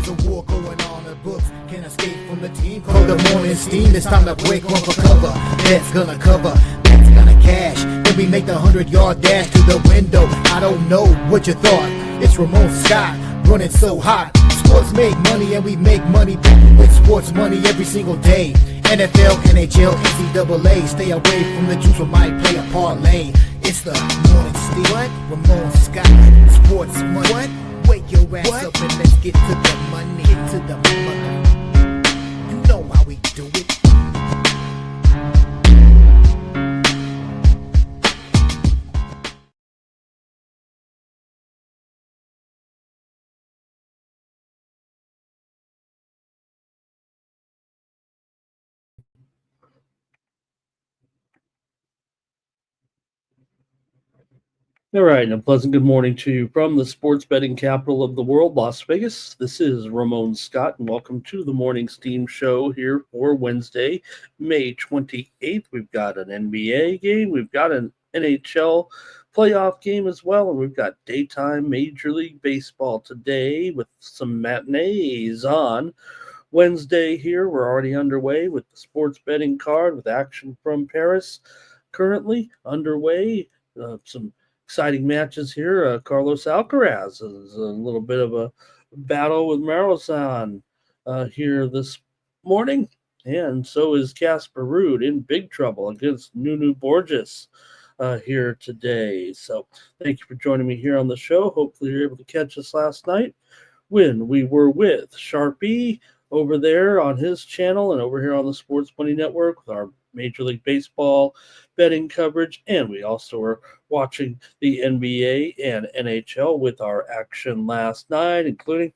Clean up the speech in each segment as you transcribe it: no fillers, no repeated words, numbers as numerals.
There's a war going on, the books can't escape from the team. Call the morning steam, it's time to break one for cover. That's gonna cover, that's gonna cash. Then we make the 100-yard dash to the window. I don't know what you thought. It's Ramon Scott, running so hot. Sports make money and we make money with sports money every single day. NFL, NHL, NCAA. Stay away from the juice, we might play a parlay. It's the morning steam. What? Ramon Scott, sports money. What? Wake your ass up and let's get to the money. Get to the money. You know how we do it. All right, and a pleasant good morning to you from the sports betting capital of the world, Las Vegas. This is Ramon Scott, and welcome to the Morning Steam Show here for Wednesday, May 28th. We've got an NBA game, we've got an NHL playoff game as well, and we've got daytime Major League Baseball today with some matinees on. Wednesday here, we're already underway with the sports betting card with action from Paris currently underway. Some exciting matches here. Carlos Alcaraz is a little bit of a battle with Marathon here this morning. And so is Casper Ruud in big trouble against Nunu Borges here today. So thank you for joining me here on the show. Hopefully you're able to catch us last night when we were with Sharpie over there on his channel and over here on the Sports Money Network with our Major League Baseball betting coverage, and we also were watching the NBA and NHL with our action last night, including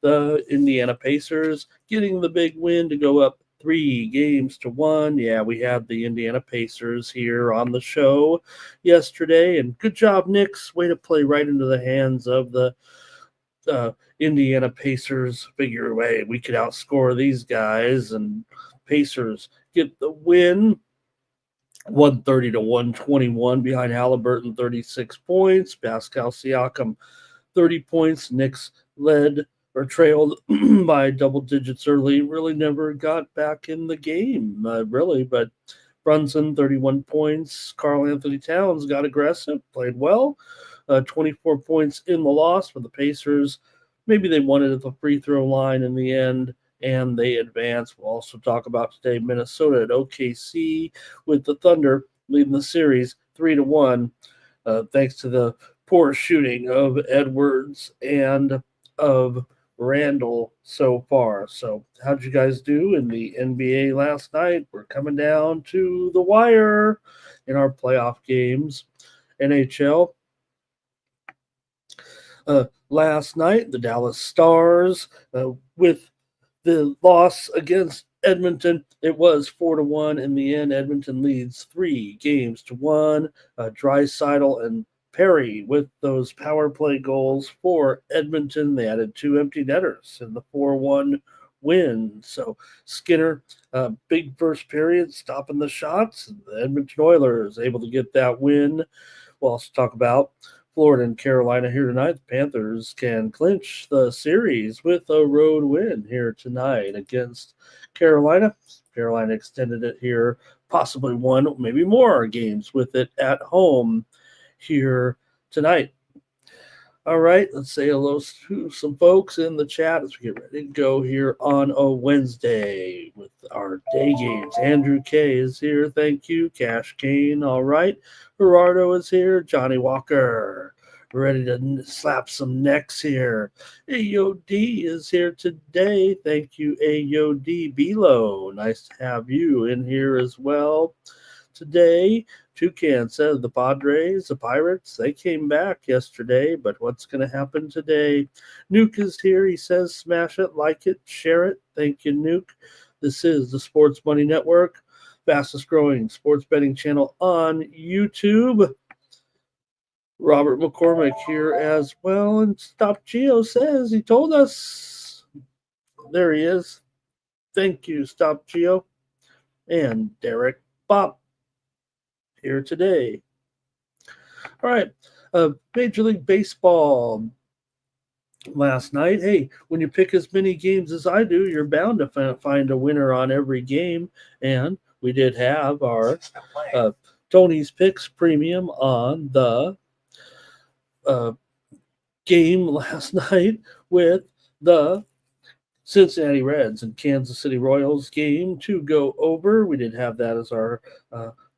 the Indiana Pacers getting the big win to go up 3-1. Yeah, we had the Indiana Pacers here on the show yesterday, and good job, Knicks. Way to play right into the hands of the Indiana Pacers. Figure away, we could outscore these guys, and Pacers get the win, 130 to 121 behind Halliburton, 36 points. Pascal Siakam, 30 points. Knicks led or trailed by double digits early. Really never got back in the game, really. But Brunson, 31 points. Karl Anthony Towns got aggressive, played well. 24 points in the loss for the Pacers. Maybe they wanted at the free throw line in the end, and they advance. We'll also talk about today Minnesota at OKC with the Thunder leading the series 3-1, thanks to the poor shooting of Edwards and of Randall so far. So how'd you guys do in the NBA last night? We're coming down to the wire in our playoff games. NHL. Last night, the Dallas Stars with the loss against Edmonton, it was 4-1 in the end. Edmonton leads 3-1. Draisaitl and Perry with those power play goals for Edmonton. They added 2 empty netters in the 4-1 win. So Skinner, big first period, stopping the shots. The Edmonton Oilers able to get that win. We'll also talk about Florida and Carolina here tonight. The Panthers can clinch the series with a road win here tonight against Carolina. Carolina extended it here, possibly one, maybe more games with it at home here tonight. All right, let's say hello to some folks in the chat as we get ready to go here on a Wednesday with our day games. Andrew K is here. Thank you. Cash Kane. All right. Gerardo is here. Johnny Walker, ready to slap some necks here. AOD is here today. Thank you, AOD. Bilo, nice to have you in here as well today. Toucan says the Padres, the Pirates, they came back yesterday, but what's going to happen today? Nuke is here. He says, smash it, like it, share it. Thank you, Nuke. This is the Sports Money Network, fastest growing sports betting channel on YouTube. Robert McCormick here as well. And Stop Geo says he told us. There he is. Thank you, Stop Geo. And Derek Bop here today. All right. Major League Baseball. last night. Hey, when you pick as many games as I do, you're bound to find a winner on every game. And we did have our Tony's Picks premium on the uh, game last night with the Cincinnati Reds and Kansas City Royals game to go over. We did have that as our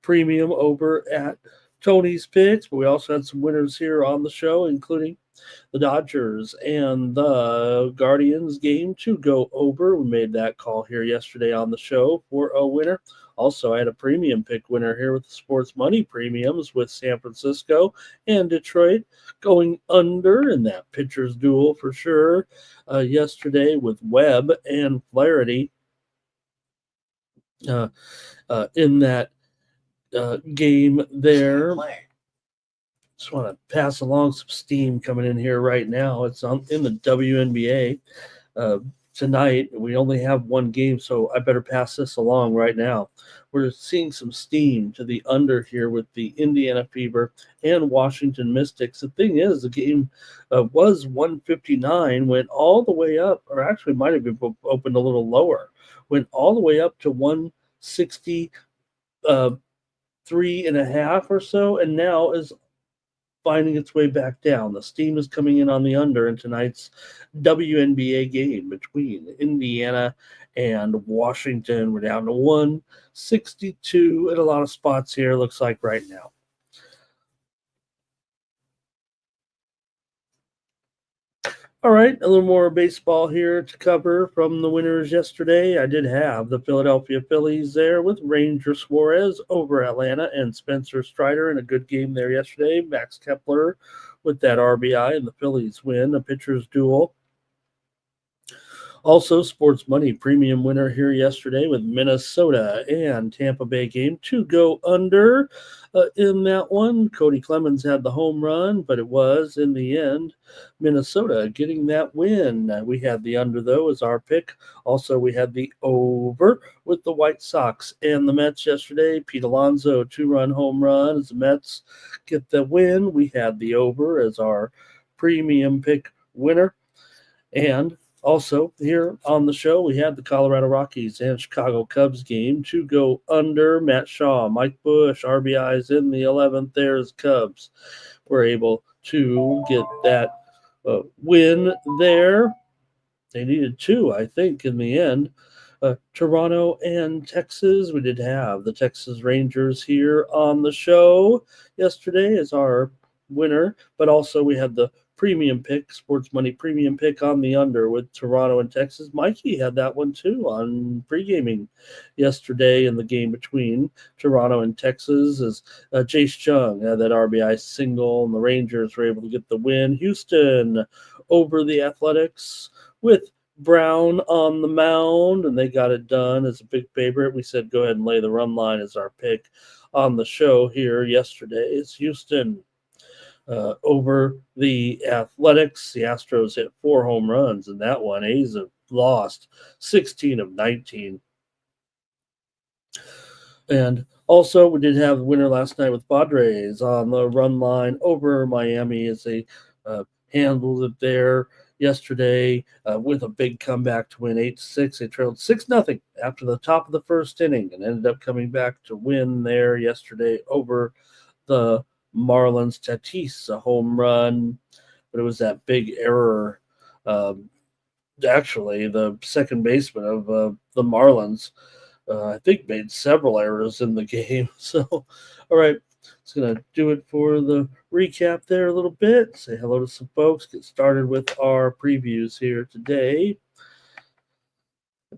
premium over at Tony's Picks, but we also had some winners here on the show, including the Dodgers and the Guardians game to go over. We made that call here yesterday on the show for a winner. Also, I had a premium pick winner here with the sports money premiums with San Francisco and Detroit going under in that pitcher's duel for sure yesterday with Webb and Flaherty uh, in that game there. Just want to pass along some steam coming in here right now. It's in the WNBA tonight. We only have one game, so I better pass this along right now. We're seeing some steam to the under here with the Indiana Fever and Washington Mystics. The thing is, the game was 159, went all the way up, or actually might have been opened a little lower, went all the way up to 163 and a half or so, and now is finding its way back down. The steam is coming in on the under in tonight's WNBA game between Indiana and Washington. We're down to 162 at a lot of spots here, looks like right now. All right, a little more baseball here to cover from the winners yesterday. I did have the Philadelphia Phillies there with Ranger Suarez over Atlanta and Spencer Strider in a good game there yesterday. Max Kepler with that RBI and the Phillies win, a pitcher's duel. Also, sports money premium winner here yesterday with Minnesota and Tampa Bay game to go under in that one. Cody Clemens had the home run, but it was in the end Minnesota getting that win. We had the under though as our pick. Also, we had the over with the White Sox and the Mets yesterday. Pete Alonso 2-run home run as the Mets get the win. We had the over as our premium pick winner. And also, here on the show, we had the Colorado Rockies and Chicago Cubs game to go under. Matt Shaw, Mike Bush, RBIs in the 11th. There's Cubs. Were able to get that win there. They needed two, I think, in the end. Toronto and Texas. We did have the Texas Rangers here on the show yesterday as our winner, but also we had the premium pick, sports money premium pick on the under with Toronto and Texas. Mikey had that one too on pre-gaming yesterday in the game between Toronto and Texas as Jace Chung had that RBI single and the Rangers were able to get the win. Houston over the Athletics with Brown on the mound, and they got it done as a big favorite. We said go ahead and lay the run line as our pick on the show here yesterday. It's Houston over the Athletics. The Astros hit 4 home runs in that one. A's have lost 16 of 19. And also, we did have a winner last night with Padres on the run line over Miami as they handled it there yesterday with a big comeback to win 8-6. They trailed 6-0 after the top of the first inning and ended up coming back to win there yesterday over the Marlins. Tatis, a home run, but it was that big error. Actually, the second baseman of the Marlins, I think, made several errors in the game. So, all right, it's going to do it for the recap there a little bit. Say hello to some folks. Get started with our previews here today.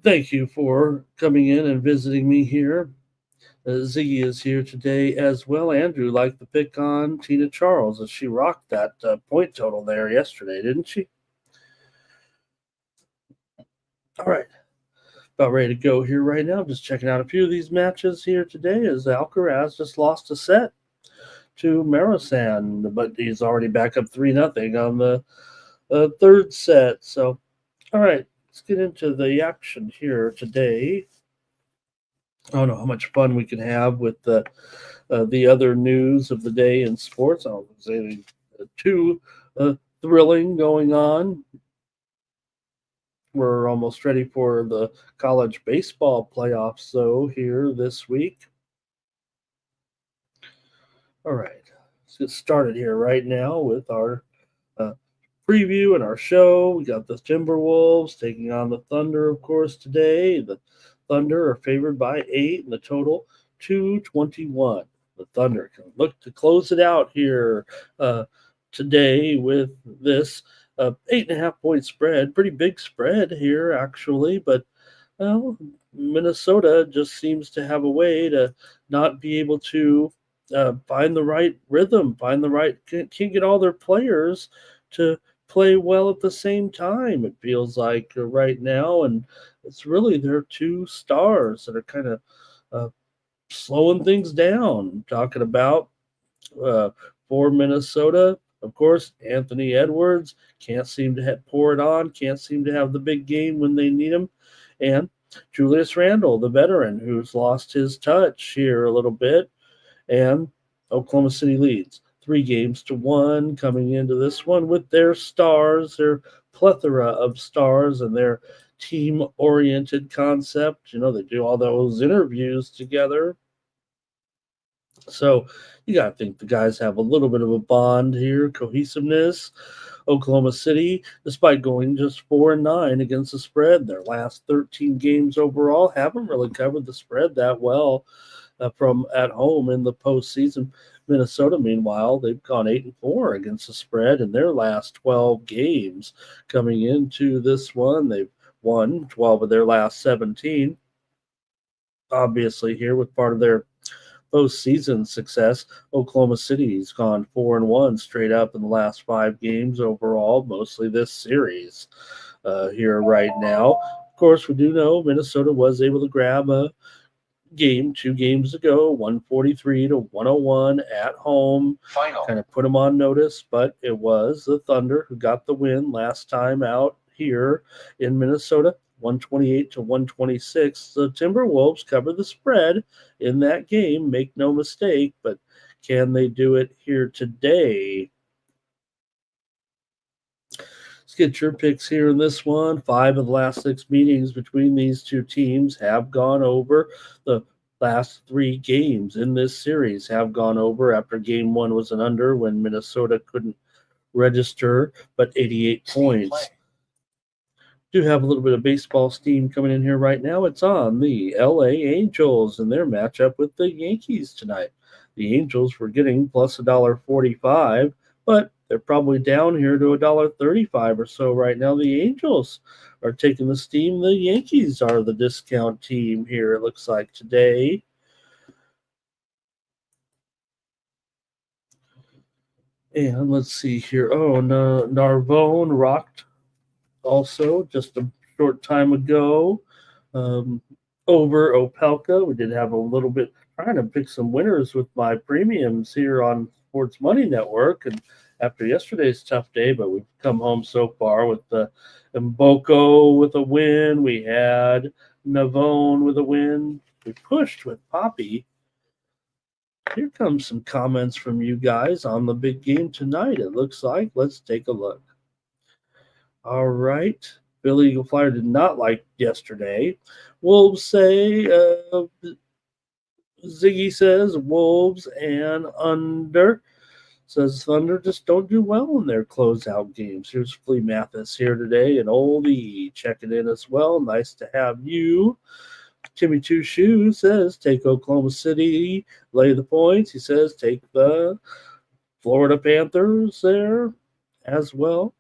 Thank you for coming in and visiting me here. Ziggy is here today as well. Andrew liked the pick on Tina Charles as she rocked that point total there yesterday, didn't she? All right. About ready to go here right now. Just checking out a few of these matches here today as Alcaraz just lost a set to Marisan, but he's already back up 3-0 on the third set. So, all right, let's get into the action here today. I don't know how much fun we can have with the other news of the day in sports. I'll say 2 thrilling going on. We're almost ready for the college baseball playoffs, so here this week. All right, let's get started here right now with our uh, preview and our show. We got the Timberwolves taking on the Thunder, of course, today. The Thunder are favored by 8, and the total 221. The Thunder can look to close it out here today with this 8.5 point spread. Pretty big spread here, actually, but well, Minnesota just seems to have a way to not be able to find the right rhythm, can't get all their players to play well at the same time. It feels like right now, and it's really their two stars that are kind of uh, slowing things down. Talking about uh, for Minnesota, of course, Anthony Edwards can't seem to pour it on, can't seem to have the big game when they need him, and Julius Randle, the veteran, who's lost his touch here a little bit, and Oklahoma City leads 3-1 coming into this one with their stars, their plethora of stars, and their team oriented concept. You know, they do all those interviews together. So you got to think the guys have a little bit of a bond here, cohesiveness. Oklahoma City, despite going just 4-9 against the spread, their last 13 games overall haven't really covered the spread that well from at home in the postseason. Minnesota, meanwhile, they've gone 8-4 against the spread in their last 12 games. Coming into this one, they've won 12 of their last 17. Obviously, here with part of their postseason success, Oklahoma City's gone 4-1 straight up in the last 5 games overall, mostly this series here right now. Of course, we do know Minnesota was able to grab a game 2 games ago, 143-101 at home. Kind of put them on notice, but it was the Thunder who got the win last time out here in Minnesota. 128-126. The Timberwolves cover the spread in that game, make no mistake, but can they do it here today? Let's get your picks here in this one. 5 of the last 6 meetings between these two teams have gone over. The last 3 games in this series have gone over after game 1 was an under when Minnesota couldn't register, but 88 points. Do have a little bit of baseball steam coming in here right now. It's on the LA Angels and their matchup with the Yankees tonight. The Angels were getting plus $1.45, but they're probably down here to $1.35 or so right now. The Angels are taking the steam. The Yankees are the discount team here, it looks like today. And let's see here. Oh, no, Narvone rocked also just a short time ago over Opelka. We did have a little bit trying to pick some winners with my premiums here on Sports Money Network. And after yesterday's tough day, but we've come home so far with the Mboko with a win. We had Navone with a win. We pushed with Poppy. Here comes some comments from you guys on the big game tonight, it looks like. Let's take a look. All right. Billy Eagle Flyer did not like yesterday. Wolves say, Ziggy says, Wolves and under. Says Thunder just don't do well in their closeout games. Here's Flea Mathis here today, and Oldie checking in as well. Nice to have you. Timmy Two Shoes says, take Oklahoma City, lay the points. He says, take the Florida Panthers there as well.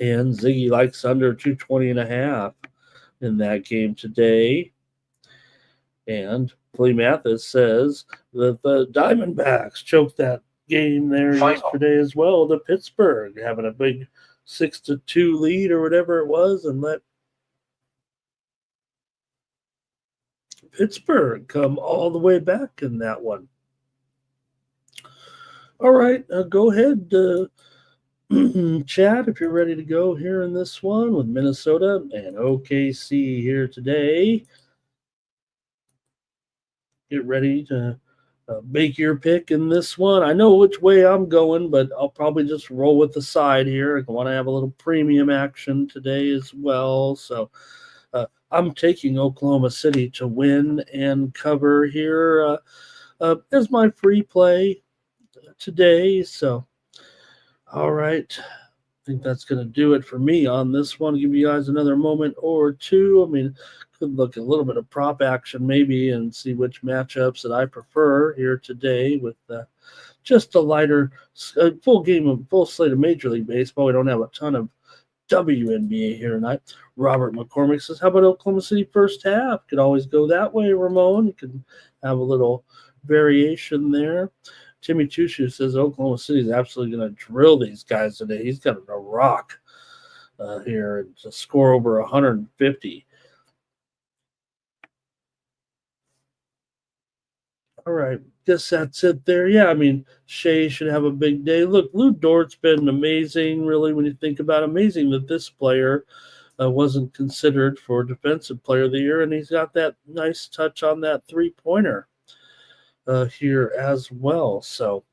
And Ziggy likes under 220.5 in that game today. And Flea Mathis says that the Diamondbacks choked that game there yesterday as well to Pittsburgh, having a big 6-2 lead or whatever it was, and let Pittsburgh come all the way back in that one. All right, go ahead, Chad, if you're ready to go here in this one with Minnesota and OKC here today. Get ready to Make your pick in this one. I know which way I'm going, but I'll probably just roll with the side here. I want to have a little premium action today as well. So I'm taking Oklahoma City to win and cover here as my free play today. So, all right. I think that's going to do it for me on this one. Give you guys another moment or two. I mean, could look at a little bit of prop action maybe and see which matchups that I prefer here today with just a lighter full slate of Major League Baseball. We don't have a ton of WNBA here tonight. Robert McCormick says, "How about Oklahoma City first half? Could always go that way, Ramon. You can have a little variation there." Timmy Chushu says Oklahoma City is absolutely going to drill these guys today. He's got a rock here to score over 150. All right, guess that's it there. Yeah, I mean, Shea should have a big day. Look, Lou Dort's been amazing, really, when you think about it. Amazing that this player wasn't considered for Defensive Player of the Year, and he's got that nice touch on that three-pointer here as well. So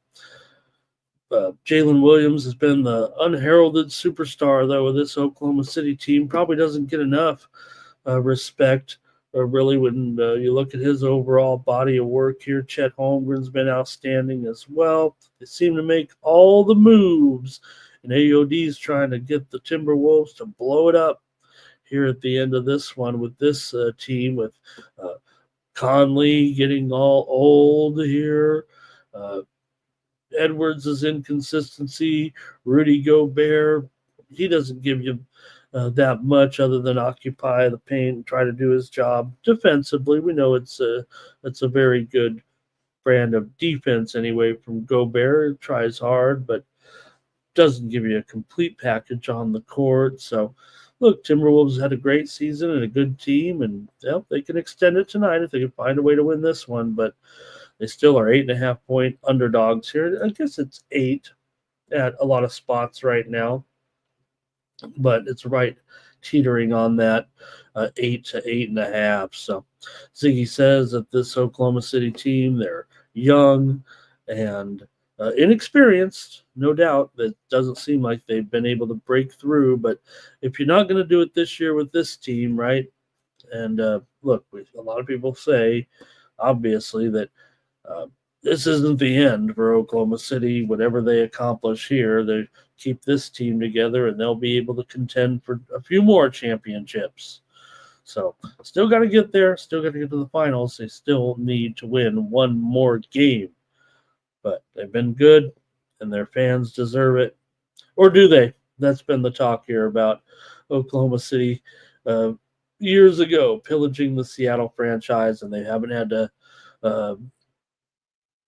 Jalen Williams has been the unheralded superstar, though, of this Oklahoma City team. Probably doesn't get enough respect, really, when you look at his overall body of work here. Chet Holmgren's been outstanding as well. They seem to make all the moves, and AOD's trying to get the Timberwolves to blow it up here at the end of this one with this team, with Conley getting all old here. Edwards' inconsistency, Rudy Gobert, he doesn't give you that much other than occupy the paint and try to do his job defensively. We know it's a very good brand of defense anyway from Gobert. Tries hard, but doesn't give you a complete package on the court. So, look, Timberwolves had a great season and a good team, and they can extend it tonight if they can find a way to win this one. But they still are 8.5-point underdogs here. I guess it's 8 at a lot of spots right now, but it's right teetering on that 8 to 8.5. So Ziggy says that this Oklahoma City team, they're young and inexperienced, no doubt. That doesn't seem like they've been able to break through. But if you're not going to do it this year with this team, right? And look, a lot of people say, obviously, that this isn't the end for Oklahoma City. Whatever they accomplish here, they keep this team together and they'll be able to contend for a few more championships. So still got to get there, still got to get to the finals. They still need to win one more game. But they've been good and their fans deserve it. Or do they? That's been the talk here about Oklahoma City years ago pillaging the Seattle franchise, and they haven't had to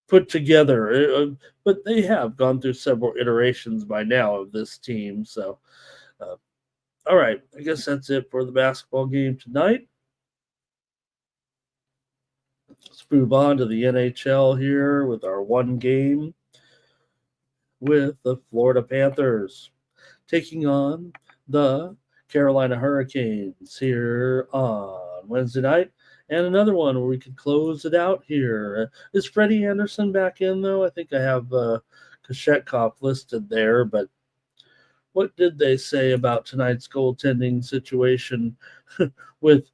put together, but they have gone through several iterations by now of this team. So, all right, I guess that's it for the basketball game tonight. Let's move on to the NHL here with our one game with the Florida Panthers taking on the Carolina Hurricanes here on Wednesday night. And another one where we could close it out here. Is Freddie Anderson back in, though? I think I have Kashetkov listed there, but what did they say about tonight's goaltending situation with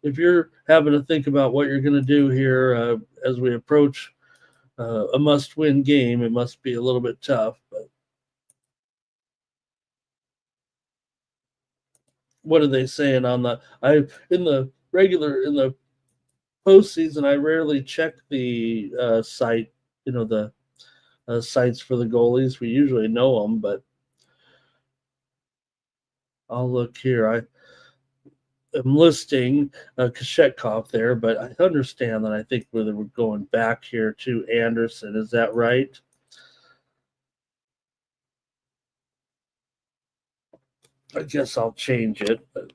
if you're having to think about what you're going to do here as we approach a must-win game, it must be a little bit tough, but what are they saying on the in the postseason? I rarely check the site, the sites for the goalies. We usually know them, but I'll look here. I am listing Kashetkov there, but I understand that I think whether we're going back here to Anderson. Is that right? I guess I'll change it, but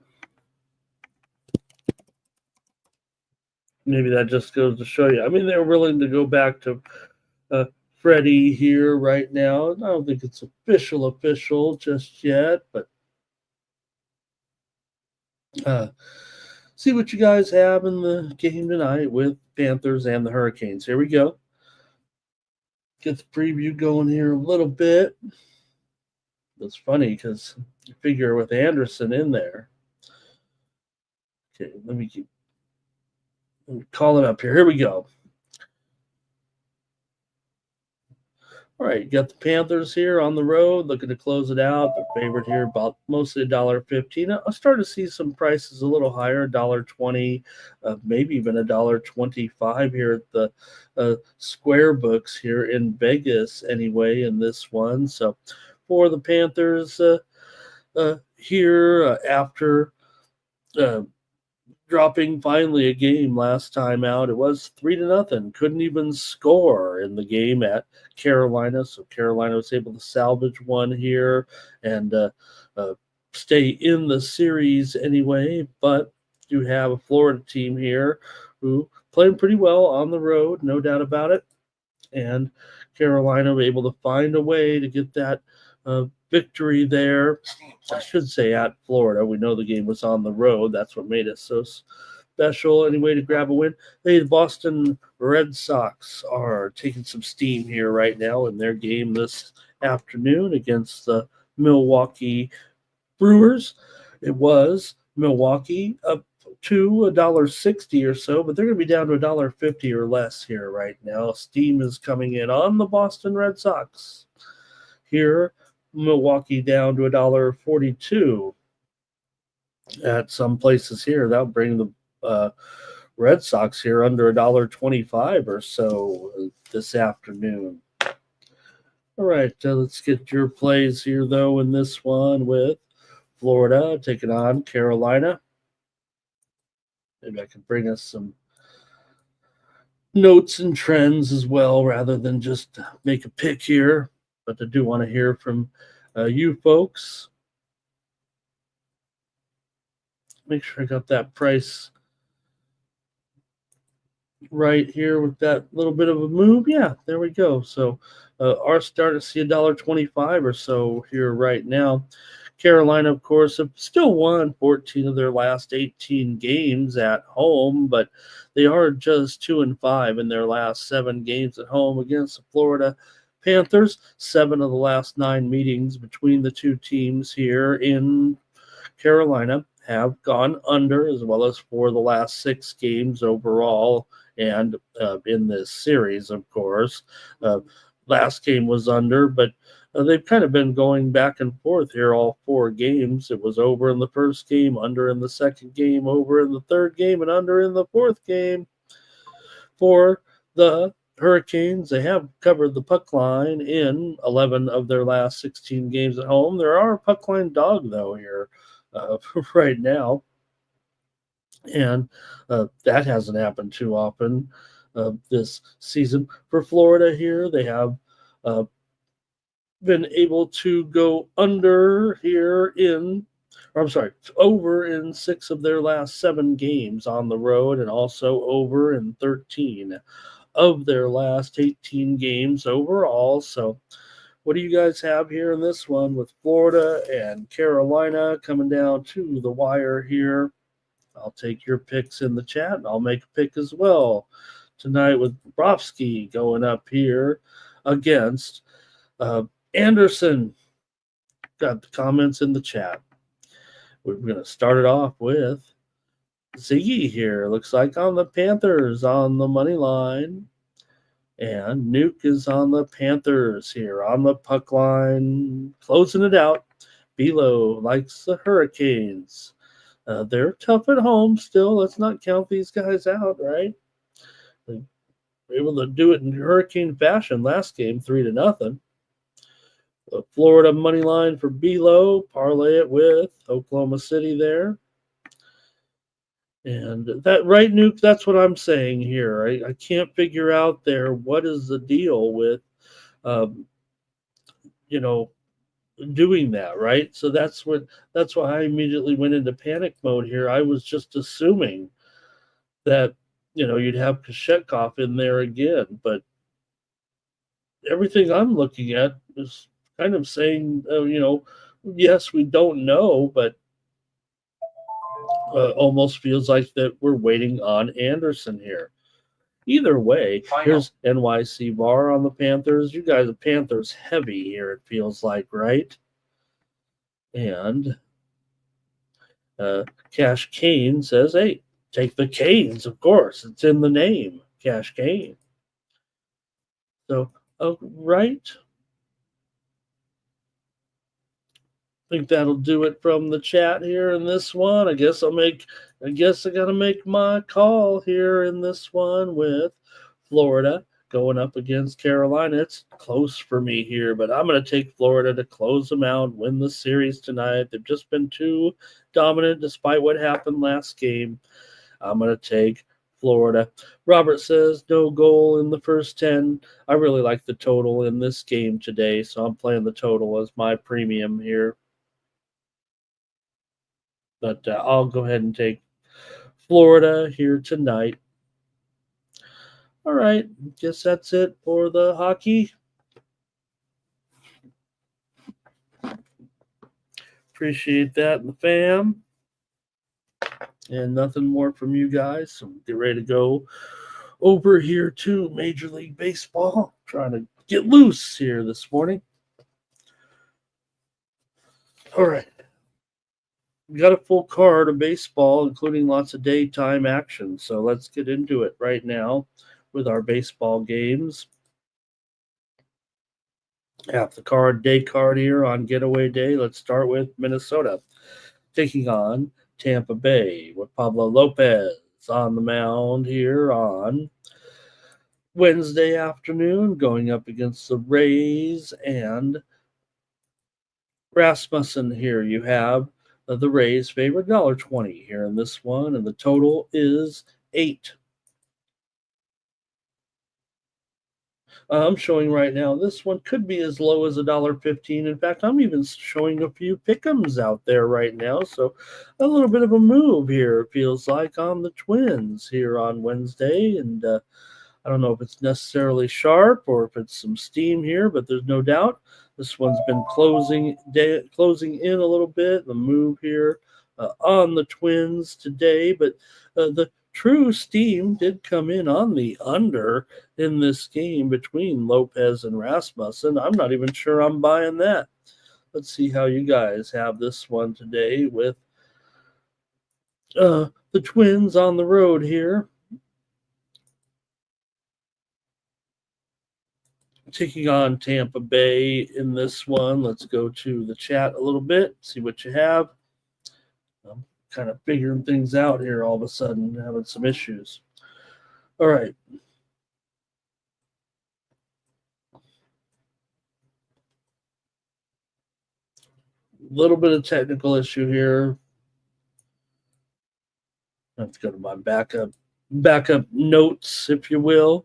maybe that just goes to show you. I mean, they're willing to go back to Freddie here right now. I don't think it's official just yet, but see what you guys have in the game tonight with Panthers and the Hurricanes. Here we go. get the preview going here a little bit. It's funny because you figure with Anderson in there. Okay, let me call it up here. Here we go. All right, you got the Panthers here on the road, looking to close it out. They're favored here about mostly $1.15. I'll start to see some prices a little higher, $1.20, maybe even $1.25 here at the square books here in Vegas anyway in this one. So for the Panthers here after dropping finally a game last time out. It was 3-0. Couldn't even score in the game at Carolina. So Carolina was able to salvage one here and stay in the series anyway. But you have a Florida team here who playing pretty well on the road, no doubt about it. And Carolina were able to find a way to get that victory there. I should say at Florida. We know the game was on the road. That's what made it so special. Anyway, to grab a win. The Boston Red Sox are taking some steam here right now in their game this afternoon against the Milwaukee Brewers. It was Milwaukee up to $1.60 or so, but they're going to be down to $1.50 or less here right now. Steam is coming in on the Boston Red Sox. Here, Milwaukee down to $1.42 at some places here. That'll bring the Red Sox here under $1.25 or so this afternoon. All right, let's get your plays here, though, in this one with Florida taking on Carolina. Maybe I can bring us some notes and trends as well rather than just make a pick here. But I do want to hear from you folks. Make sure I got that price right here with that little bit of a move. Yeah, there we go. So our starting to see $1.25 or so here right now. Carolina, of course, have still won 14 of their last 18 games at home, but they are just 2-5 in their last 7 games at home against the Florida Panthers. 7 of the last 9 meetings between the two teams here in Carolina have gone under, as well as for the last 6 games overall and in this series, of course. Last game was under, but they've kind of been going back and forth here all 4 games. It was over in the first game, under in the second game, over in the third game, and under in the fourth game. For the Hurricanes, they have covered the puck line in 11 of their last 16 games at home. There are a puck line dog, though, here right now. And that hasn't happened too often this season. For Florida here, they have been able to go over in 6 of their last 7 games on the road, and also over in 13 of their last 18 games overall. So what do you guys have here in this one with Florida and Carolina coming down to the wire here? I'll take your picks in the chat, and I'll make a pick as well tonight with Bobrovsky going up here against Anderson. Got the comments in the chat. We're going to start it off with Ziggy here. Looks like on the Panthers on the money line. And Nuke is on the Panthers here on the puck line. Closing it out. Belo likes the Hurricanes. They're tough at home still. Let's not count these guys out, right? They were able to do it in Hurricane fashion last game, 3-0. The Florida money line for Belo. Parlay it with Oklahoma City there. And that, right, Nuke, that's what I'm saying here. I can't figure out there what is the deal with, doing that, right? So that's why I immediately went into panic mode here. I was just assuming that, you'd have Kashetkov in there again. But everything I'm looking at is kind of saying, yes, we don't know, but almost feels like that we're waiting on Anderson here. Either way, here's NYC Bar on the Panthers. You guys are Panthers heavy here, it feels like, right? And Cash Kane says, hey, take the Canes, of course. It's in the name, Cash Kane. So, right. I think that'll do it from the chat here in this one. I guess I gotta make my call here in this one with Florida going up against Carolina. It's close for me here, but I'm gonna take Florida to close them out, win the series tonight. They've just been too dominant despite what happened last game. I'm gonna take Florida. Robert says no goal in the first 10. I really like the total in this game today, so I'm playing the total as my premium here. But I'll go ahead and take Florida here tonight. All right, guess that's it for the hockey. Appreciate that, the fam. And nothing more from you guys. So get ready to go over here to Major League Baseball. Trying to get loose here this morning. All right. We got a full card of baseball, including lots of daytime action. So let's get into it right now with our baseball games. Half the card, day card here on getaway day. Let's start with Minnesota taking on Tampa Bay with Pablo Lopez on the mound here on Wednesday afternoon, going up against the Rays and Rasmussen here. You have the Rays favorite $1.20 here in this one, and the total is 8. I'm showing right now this one could be as low as $1.15. In fact, I'm even showing a few pick'ems out there right now, so a little bit of a move here, it feels like, on the Twins here on Wednesday, and I don't know if it's necessarily sharp or if it's some steam here, but there's no doubt this one's been closing in a little bit. The move here on the Twins today, but the true steam did come in on the under in this game between Lopez and Rasmussen. I'm not even sure I'm buying that. Let's see how you guys have this one today with the Twins on the road here. Taking on Tampa Bay in this one. Let's go to the chat a little bit, see what you have. I'm kind of figuring things out here all of a sudden, having some issues. All right. Little bit of technical issue here. I have to go to my backup notes, if you will.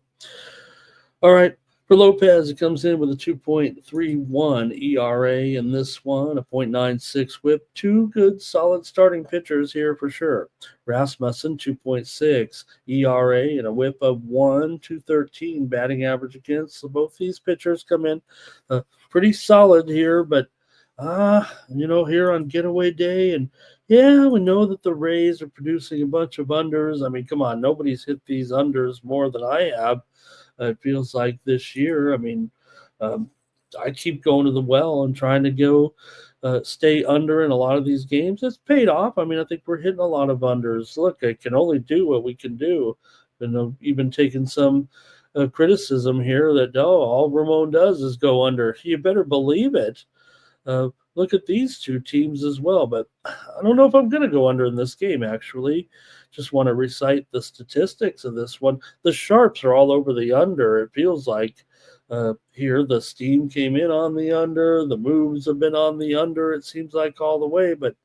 All right. For Lopez, it comes in with a 2.31 ERA in this one, a 0.96 whip. Two good, solid starting pitchers here for sure. Rasmussen, 2.6 ERA and a whip of 1, 213 batting average against. So both these pitchers come in pretty solid here, but here on getaway day, and yeah, we know that the Rays are producing a bunch of unders. I mean, come on, nobody's hit these unders more than I have. It feels like this year. I mean, I keep going to the well and trying to go stay under in a lot of these games. It's paid off. I mean, I think we're hitting a lot of unders. Look, I can only do what we can do. And even taking some criticism here that, all Ramon does is go under. You better believe it. Look at these two teams as well, but I don't know if I'm going to go under in this game, actually. Just want to recite the statistics of this one. The sharps are all over the under. It feels like here the steam came in on the under. The moves have been on the under, it seems like, all the way, but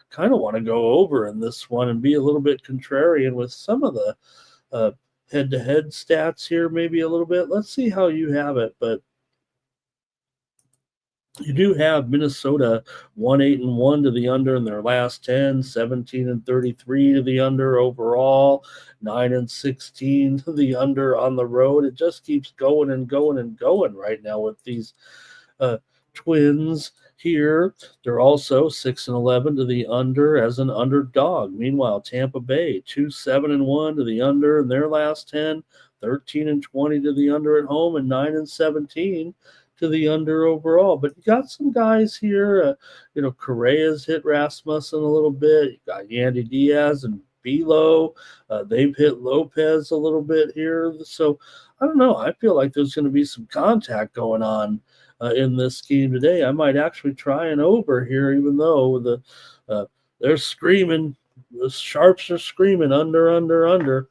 kind of want to go over in this one and be a little bit contrarian with some of the head-to-head stats here, maybe a little bit. Let's see how you have it, but you do have Minnesota 1-8-1 to the under in their last 10, 17-33 to the under overall, 9-16 to the under on the road. It just keeps going and going and going right now with these Twins here. They're also 6-11 to the under as an underdog. Meanwhile, Tampa Bay 2-7-1 to the under in their last 10, 13-20 to the under at home and 9-17 to the under overall. But you got some guys here. Correa's hit Rasmussen a little bit. You got Yandy Diaz and Belo. They've hit Lopez a little bit here. So I don't know. I feel like there's going to be some contact going on in this game today. I might actually try an over here, even though they're screaming. The sharps are screaming under, under, under.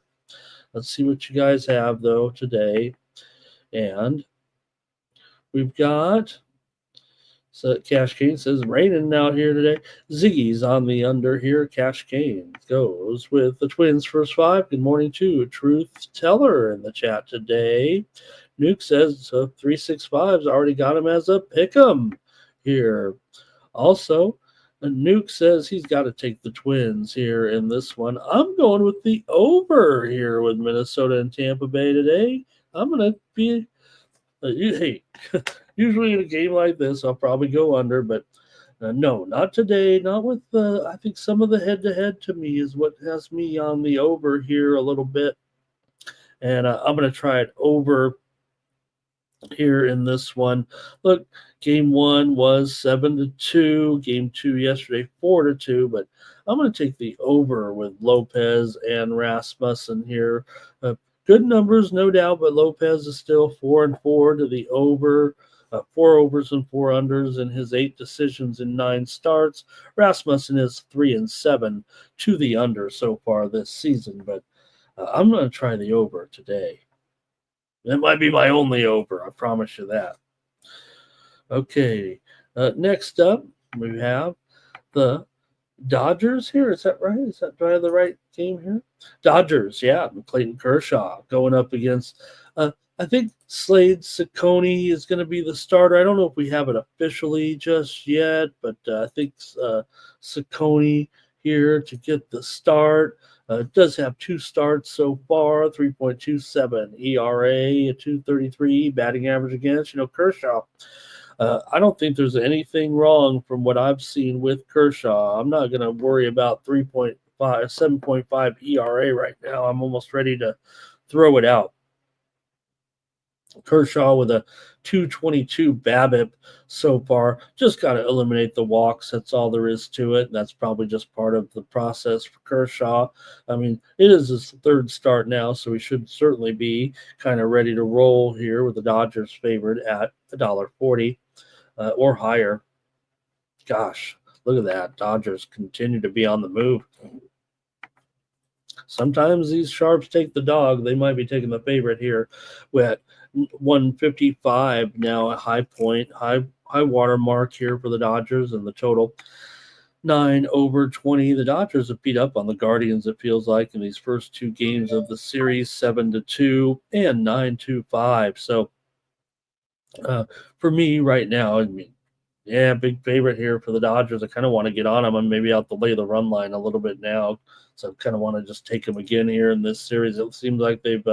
Let's see what you guys have, though, today. And we've got, so Cash Cane says, raining out here today. Ziggy's on the under here. Cash Cane goes with the Twins first five. Good morning to Truth Teller in the chat today. Nuke says 365's already got him as a pick'em here. Also, Nuke says he's got to take the Twins here in this one. I'm going with the over here with Minnesota and Tampa Bay today. I'm going to be, hey, usually in a game like this, I'll probably go under, but no, not today. Not with I think some of the head-to-head to me is what has me on the over here a little bit. And I'm going to try it over here in this one. Look, game one was 7-2. Game two yesterday, 4-2. But I'm going to take the over with Lopez and Rasmussen here. Good numbers, no doubt, but Lopez is still 4-4 to the over. 4 overs and 4 unders in his 8 decisions in 9 starts. Rasmussen is 3-7 to the under so far this season, but I'm going to try the over today. That might be my only over, I promise you that. Okay, next up we have the Dodgers here. Is that right? Do I have the right team here? Dodgers, yeah. Clayton Kershaw going up against, I think Slade Ciccone is going to be the starter. I don't know if we have it officially just yet, but I think Ciccone here to get the start. Does have 2 starts so far, 3.27 ERA, a 2.33 batting average against. Kershaw. I don't think there's anything wrong from what I've seen with Kershaw. I'm not going to worry about 7.5 ERA right now. I'm almost ready to throw it out. Kershaw with a 222 BABIP so far. Just got to eliminate the walks. That's all there is to it. That's probably just part of the process for Kershaw. I mean, it is his 3rd start now, so he should certainly be kind of ready to roll here with the Dodgers favored at $1.40 or higher. Gosh, look at that. Dodgers continue to be on the move. Sometimes these sharps take the dog. They might be taking the favorite here with 155 now, a high water mark here for the Dodgers, and the total 9/20. The Dodgers have beat up on the Guardians, it feels like, in these first 2 games of the series, 7-2 and 9-5. So for me right now, I mean, yeah, big favorite here for the Dodgers. I kind of want to get on them and maybe out to lay the run line a little bit now. So I kind of want to just take them again here in this series. It seems like they've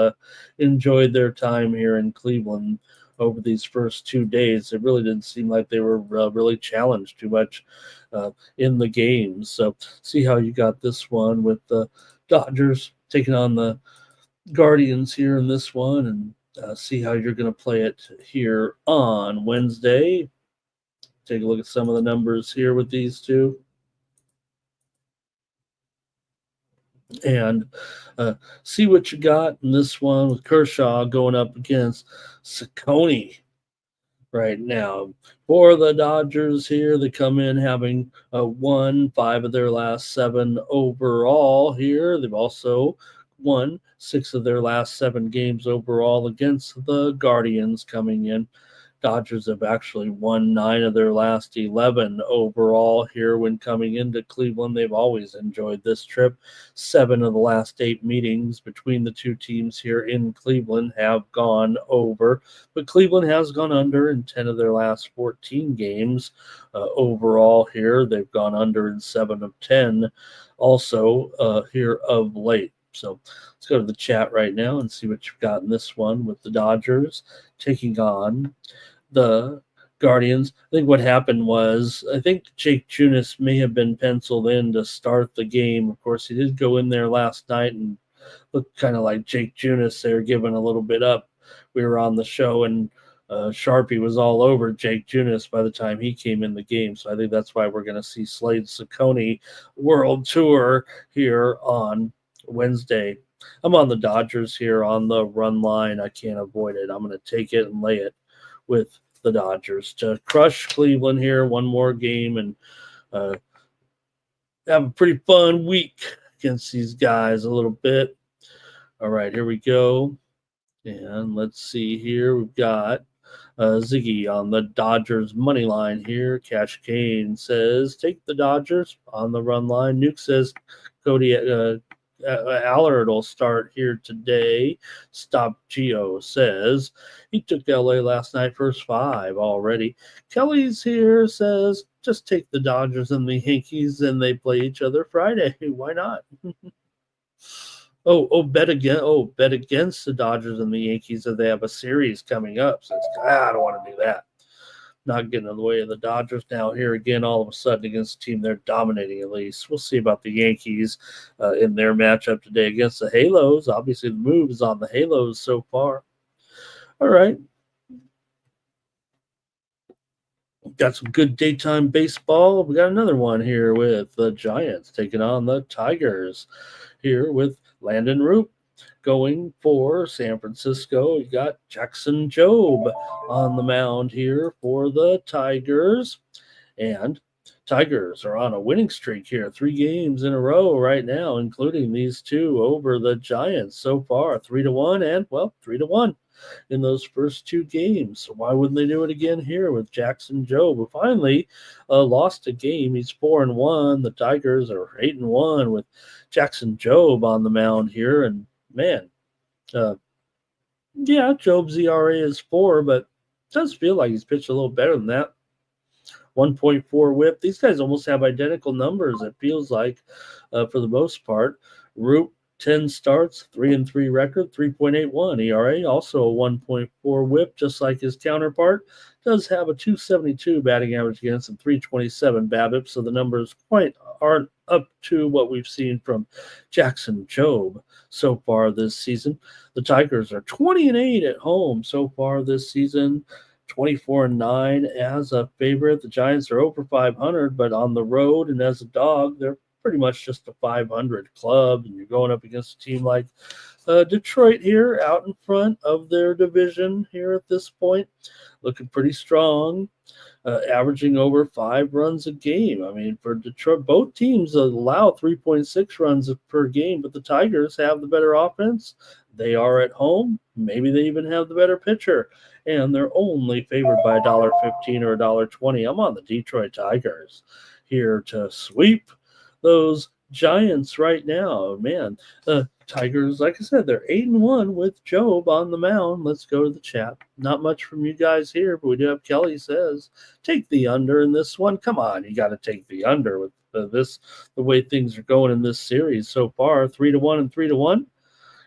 enjoyed their time here in Cleveland over these first 2 days. It really didn't seem like they were really challenged too much in the games. So see how you got this one with the Dodgers taking on the Guardians here in this one, and see how you're going to play it here on Wednesday. Take a look at some of the numbers here with these two. And see what you got in this one with Kershaw going up against Ciccone right now. For the Dodgers here, they come in having won 5 of their last 7 overall here. They've also won 6 of their last 7 games overall against the Guardians coming in. Dodgers have actually won 9 of their last 11 overall here when coming into Cleveland. They've always enjoyed this trip. 7 of the last 8 meetings between the 2 teams here in Cleveland have gone over, but Cleveland has gone under in 10 of their last 14 games overall here. They've gone under in 7 of 10 also here of late. So let's go to the chat right now and see what you've got in this one with the Dodgers taking on the Guardians. I think what happened was, I think Jake Junis may have been penciled in to start the game. Of course, he did go in there last night and looked kind of like Jake Junis there, giving a little bit up. We were on the show, and Sharpie was all over Jake Junis by the time he came in the game. So I think that's why we're going to see Slade Ciccone World Tour here on Wednesday. I'm on the Dodgers here on the run line. I can't avoid it. I'm going to take it and lay it with the Dodgers to crush Cleveland here. One more game and have a pretty fun week against these guys a little bit. All right, here we go. And let's see here. We've got Ziggy on the Dodgers money line here. Cash Kane says, take the Dodgers on the run line. Nuke says, Cody Allard will start here today. Stop Geo says, he took LA last night, first 5 already. Kelly's here says, just take the Dodgers and the Yankees and they play each other Friday. Why not? Bet against the Dodgers and the Yankees if they have a series coming up. So I don't want to do that. Not getting in the way of the Dodgers now here again all of a sudden against a team they're dominating at least. We'll see about the Yankees in their matchup today against the Halos. Obviously, the move is on the Halos so far. All right. Got some good daytime baseball. We got another one here with the Giants taking on the Tigers here with Landon Roop going for San Francisco. You got Jackson Jobe on the mound here for the Tigers. And Tigers are on a winning streak here. 3 games in a row right now, including these 2 over the Giants so far. 3-1 and, 3-1 in those first 2 games. So why wouldn't they do it again here with Jackson Jobe, who finally lost a game? He's 4-1. The Tigers are 8-1 with Jackson Jobe on the mound here. And man, Jobe's ERA is 4, but it does feel like he's pitched a little better than that. 1.4 whip. These guys almost have identical numbers, it feels like, for the most part. Root, 10 starts, 3-3 record, 3.81 ERA, also a 1.4 whip, just like his counterpart. Does have a 272 batting average against him, 327 BABIP, so the numbers aren't up to what we've seen from Jackson Jobe so far this season. The Tigers are 20-8 at home so far this season. 24-9 as a favorite. The Giants are over 500, but on the road and as a dog, they're pretty much just a 500 club. And you're going up against a team like Detroit here out in front of their division here at this point, looking pretty strong, averaging over 5 runs a game. I mean, for Detroit, both teams allow 3.6 runs per game, but the Tigers have the better offense. They are at home. Maybe they even have the better pitcher. And they're only favored by $1.15 or $1.20. I'm on the Detroit Tigers here to sweep those Giants right now. Man, Tigers, like I said, they're 8-1 with Jobe on the mound. Let's go to the chat. Not much from you guys here, but we do have Kelly says, take the under in this one. Come on, you got to take the under with the way things are going in this series so far. 3-1 and 3-1.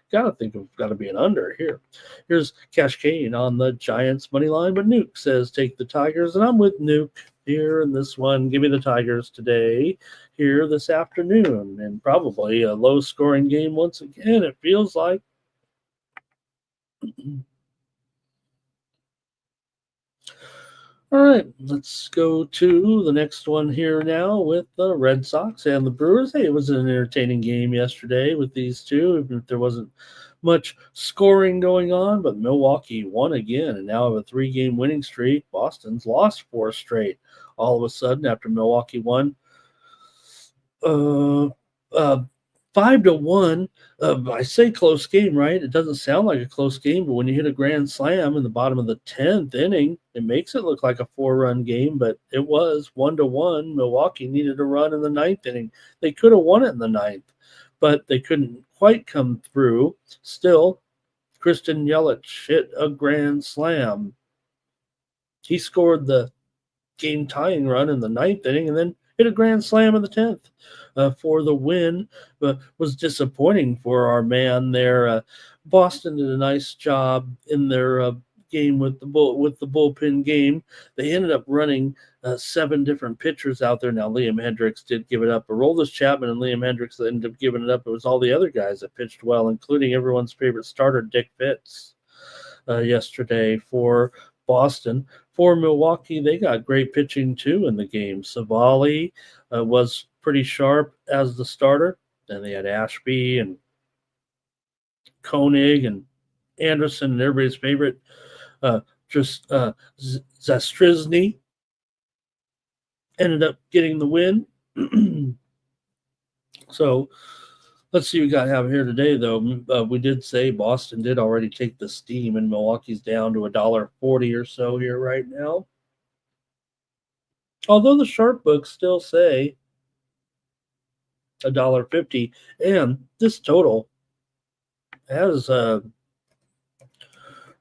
Gotta think of got to be an under here. Here's Cash Kane on the Giants money line, but Nuke says take the Tigers, and I'm with Nuke here in this one. Give me the Tigers today here this afternoon, and probably a low scoring game once again. It feels like. All right, let's go to the next one here now with the Red Sox and the Brewers. Hey, it was an entertaining game yesterday with these two, even if there wasn't much scoring going on, but Milwaukee won again and now have a 3-game winning streak. Boston's lost 4 straight all of a sudden after Milwaukee won 5-1. I say close game, right? It doesn't sound like a close game, but when you hit a grand slam in the bottom of the 10th inning, it makes it look like a 4-run game, but it was 1-1. Milwaukee needed a run in the 9th inning. They could have won it in the 9th, but they couldn't quite come through. Still, Christian Yelich hit a grand slam. He scored the game-tying run in the 9th inning and then hit a grand slam in the 10th for the win, but was disappointing for our man there. Boston did a nice job in their game with the bullpen game. They ended up running 7 different pitchers out there. Now Liam Hendricks did give it up. Aroldis Chapman and Liam Hendricks ended up giving it up. It was all the other guys that pitched well, including everyone's favorite starter, Dick Fitz, yesterday for Boston. For Milwaukee, they got great pitching too in the game. Savali was pretty sharp as the starter. Then they had Ashby and Koenig and Anderson and everybody's favorite, Zastrizny ended up getting the win. So let's see what we got have here today, though. We did say Boston did already take the steam, and Milwaukee's down to $1.40 or so here right now. Although the sharp books still say $1.50, and this total has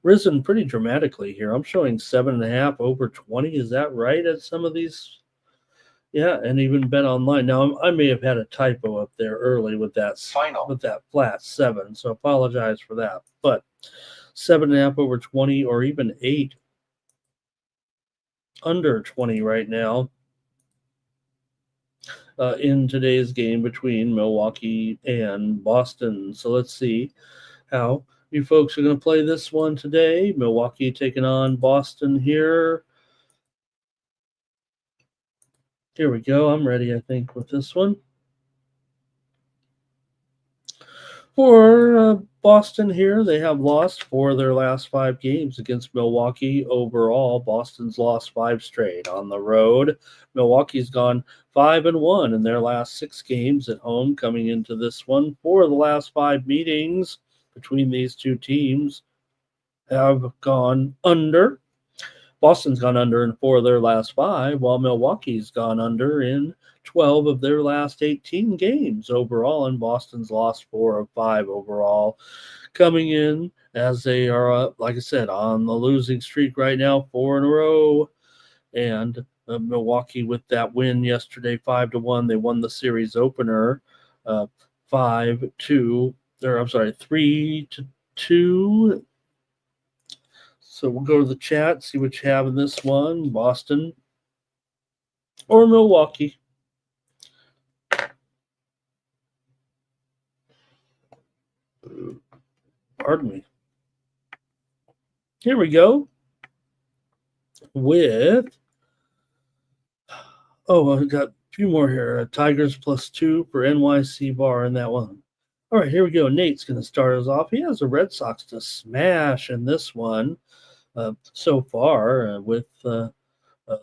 risen pretty dramatically here. I'm showing 7.5 over 20. Is that right at some of these? Yeah, and even Bet Online. Now I may have had a typo up there early with that flat 7, so apologize for that. But 7.5 over 20, or even 8 under 20 right now in today's game between Milwaukee and Boston. So let's see how you folks are going to play this one today. Milwaukee taking on Boston here. Here we go. I'm ready, I think, with this one. For Boston here, they have lost 4 of their last 5 games against Milwaukee. Overall, Boston's lost 5 straight. On the road, Milwaukee's gone 5-1 in their last 6 games at home coming into this one. 4 of the last 5 meetings between these two teams have gone under. Boston's gone under in 4 of their last 5, while Milwaukee's gone under in 12 of their last 18 games overall, and Boston's lost 4 of 5 overall. Coming in as they are, like I said, on the losing streak right now, 4 in a row. And Milwaukee with that win yesterday, 5-1. They won the series opener 3-2. So we'll go to the chat, see what you have in this one, Boston or Milwaukee. Pardon me. Here we go with, I got a few more here. Tigers +2 for NYC Bar in that one. All right, here we go. Nate's going to start us off. He has the Red Sox to smash in this one. So far with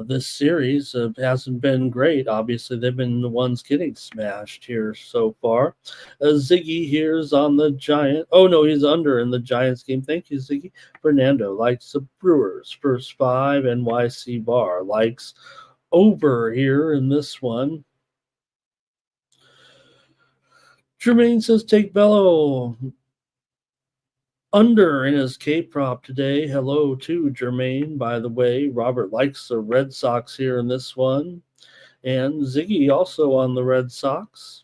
this series hasn't been great. Obviously, they've been the ones getting smashed here so far. Ziggy here's on the Giant. Oh, no, he's under in the Giants game. Thank you, Ziggy. Fernando likes the Brewers. First 5, NYC Bar likes over here in this one. Jermaine says take Bello under in his K-prop today. Hello to Jermaine, by the way. Robert likes the Red Sox here in this one. And Ziggy also on the Red Sox.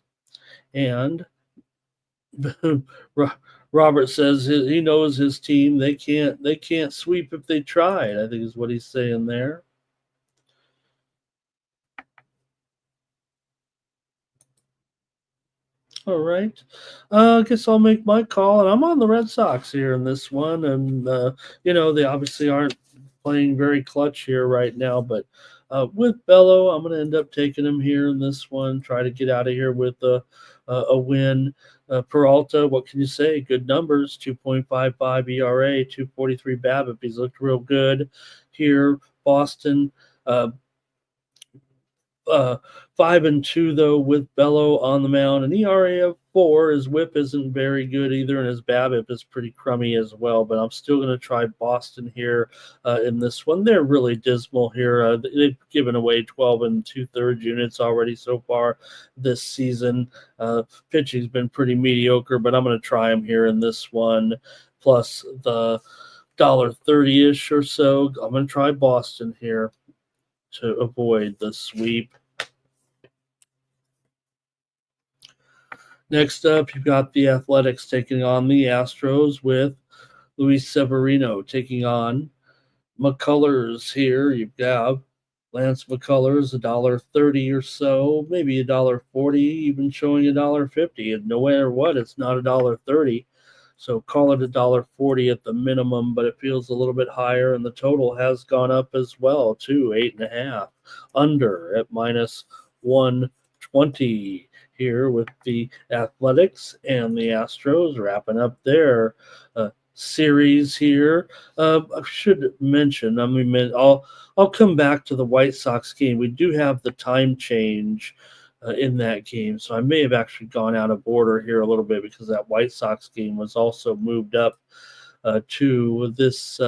And Robert says he knows his team. They can't sweep if they tried, I think is what he's saying there. All right. I guess I'll make my call. And I'm on the Red Sox here in this one. And, they obviously aren't playing very clutch here right now. But with Bello, I'm going to end up taking him here in this one. Try to get out of here with a win. Peralta, what can you say? Good numbers, 2.55 ERA, 2.43 BABIP. He's looked real good here. Boston, 5-2 though with Bello on the mound. An ERA of 4. His WHIP isn't very good either, and his BABIP is pretty crummy as well. But I'm still going to try Boston here in this one. They're really dismal here. They've given away 12 2/3 units already so far this season. Pitching's been pretty mediocre, but I'm going to try him here in this one. Plus the $1.30-ish or so. I'm going to try Boston here to avoid the sweep. Next up, you've got the Athletics taking on the Astros with Luis Severino taking on McCullers here. You've got Lance McCullers, $1.30 or so, maybe $1.40, even showing $1.50. And no matter what, it's not $1.30. So call it $1.40 at the minimum, but it feels a little bit higher, and the total has gone up as well too, 8.5. Under at minus 120 here with the Athletics and the Astros wrapping up their series here. I should mention, I'll come back to the White Sox game. We do have the time change in that game, so I may have actually gone out of order here a little bit because that White Sox game was also moved up to this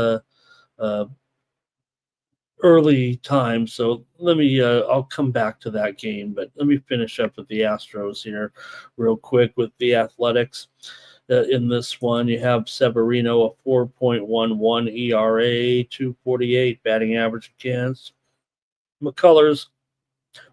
early time. So I'll come back to that game, but let me finish up with the Astros here real quick with the Athletics. In this one, you have Severino, a 4.11 ERA, 248 batting average against. McCullers,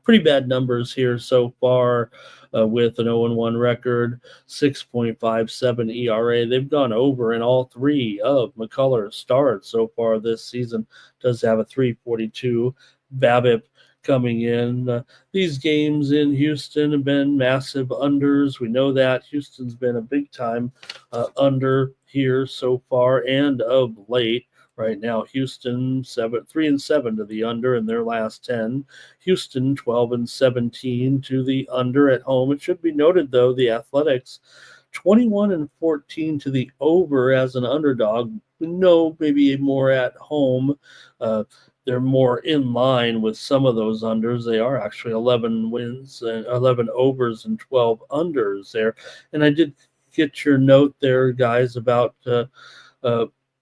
pretty bad numbers here so far with an 0-1 record, 6.57 ERA. They've gone over in all three of McCullers' starts so far this season. Does have a 3.42 BABIP coming in. These games in Houston have been massive unders. We know that Houston's been a big time under here so far and of late. Right now, Houston 3-7 to the under in their last 10. Houston 12-17 to the under at home. It should be noted though, the Athletics 21-14 to the over as an underdog. No, maybe more at home. They're more in line with some of those unders. They are actually 11 wins and 11 overs and 12 unders there. And I did get your note there, guys, about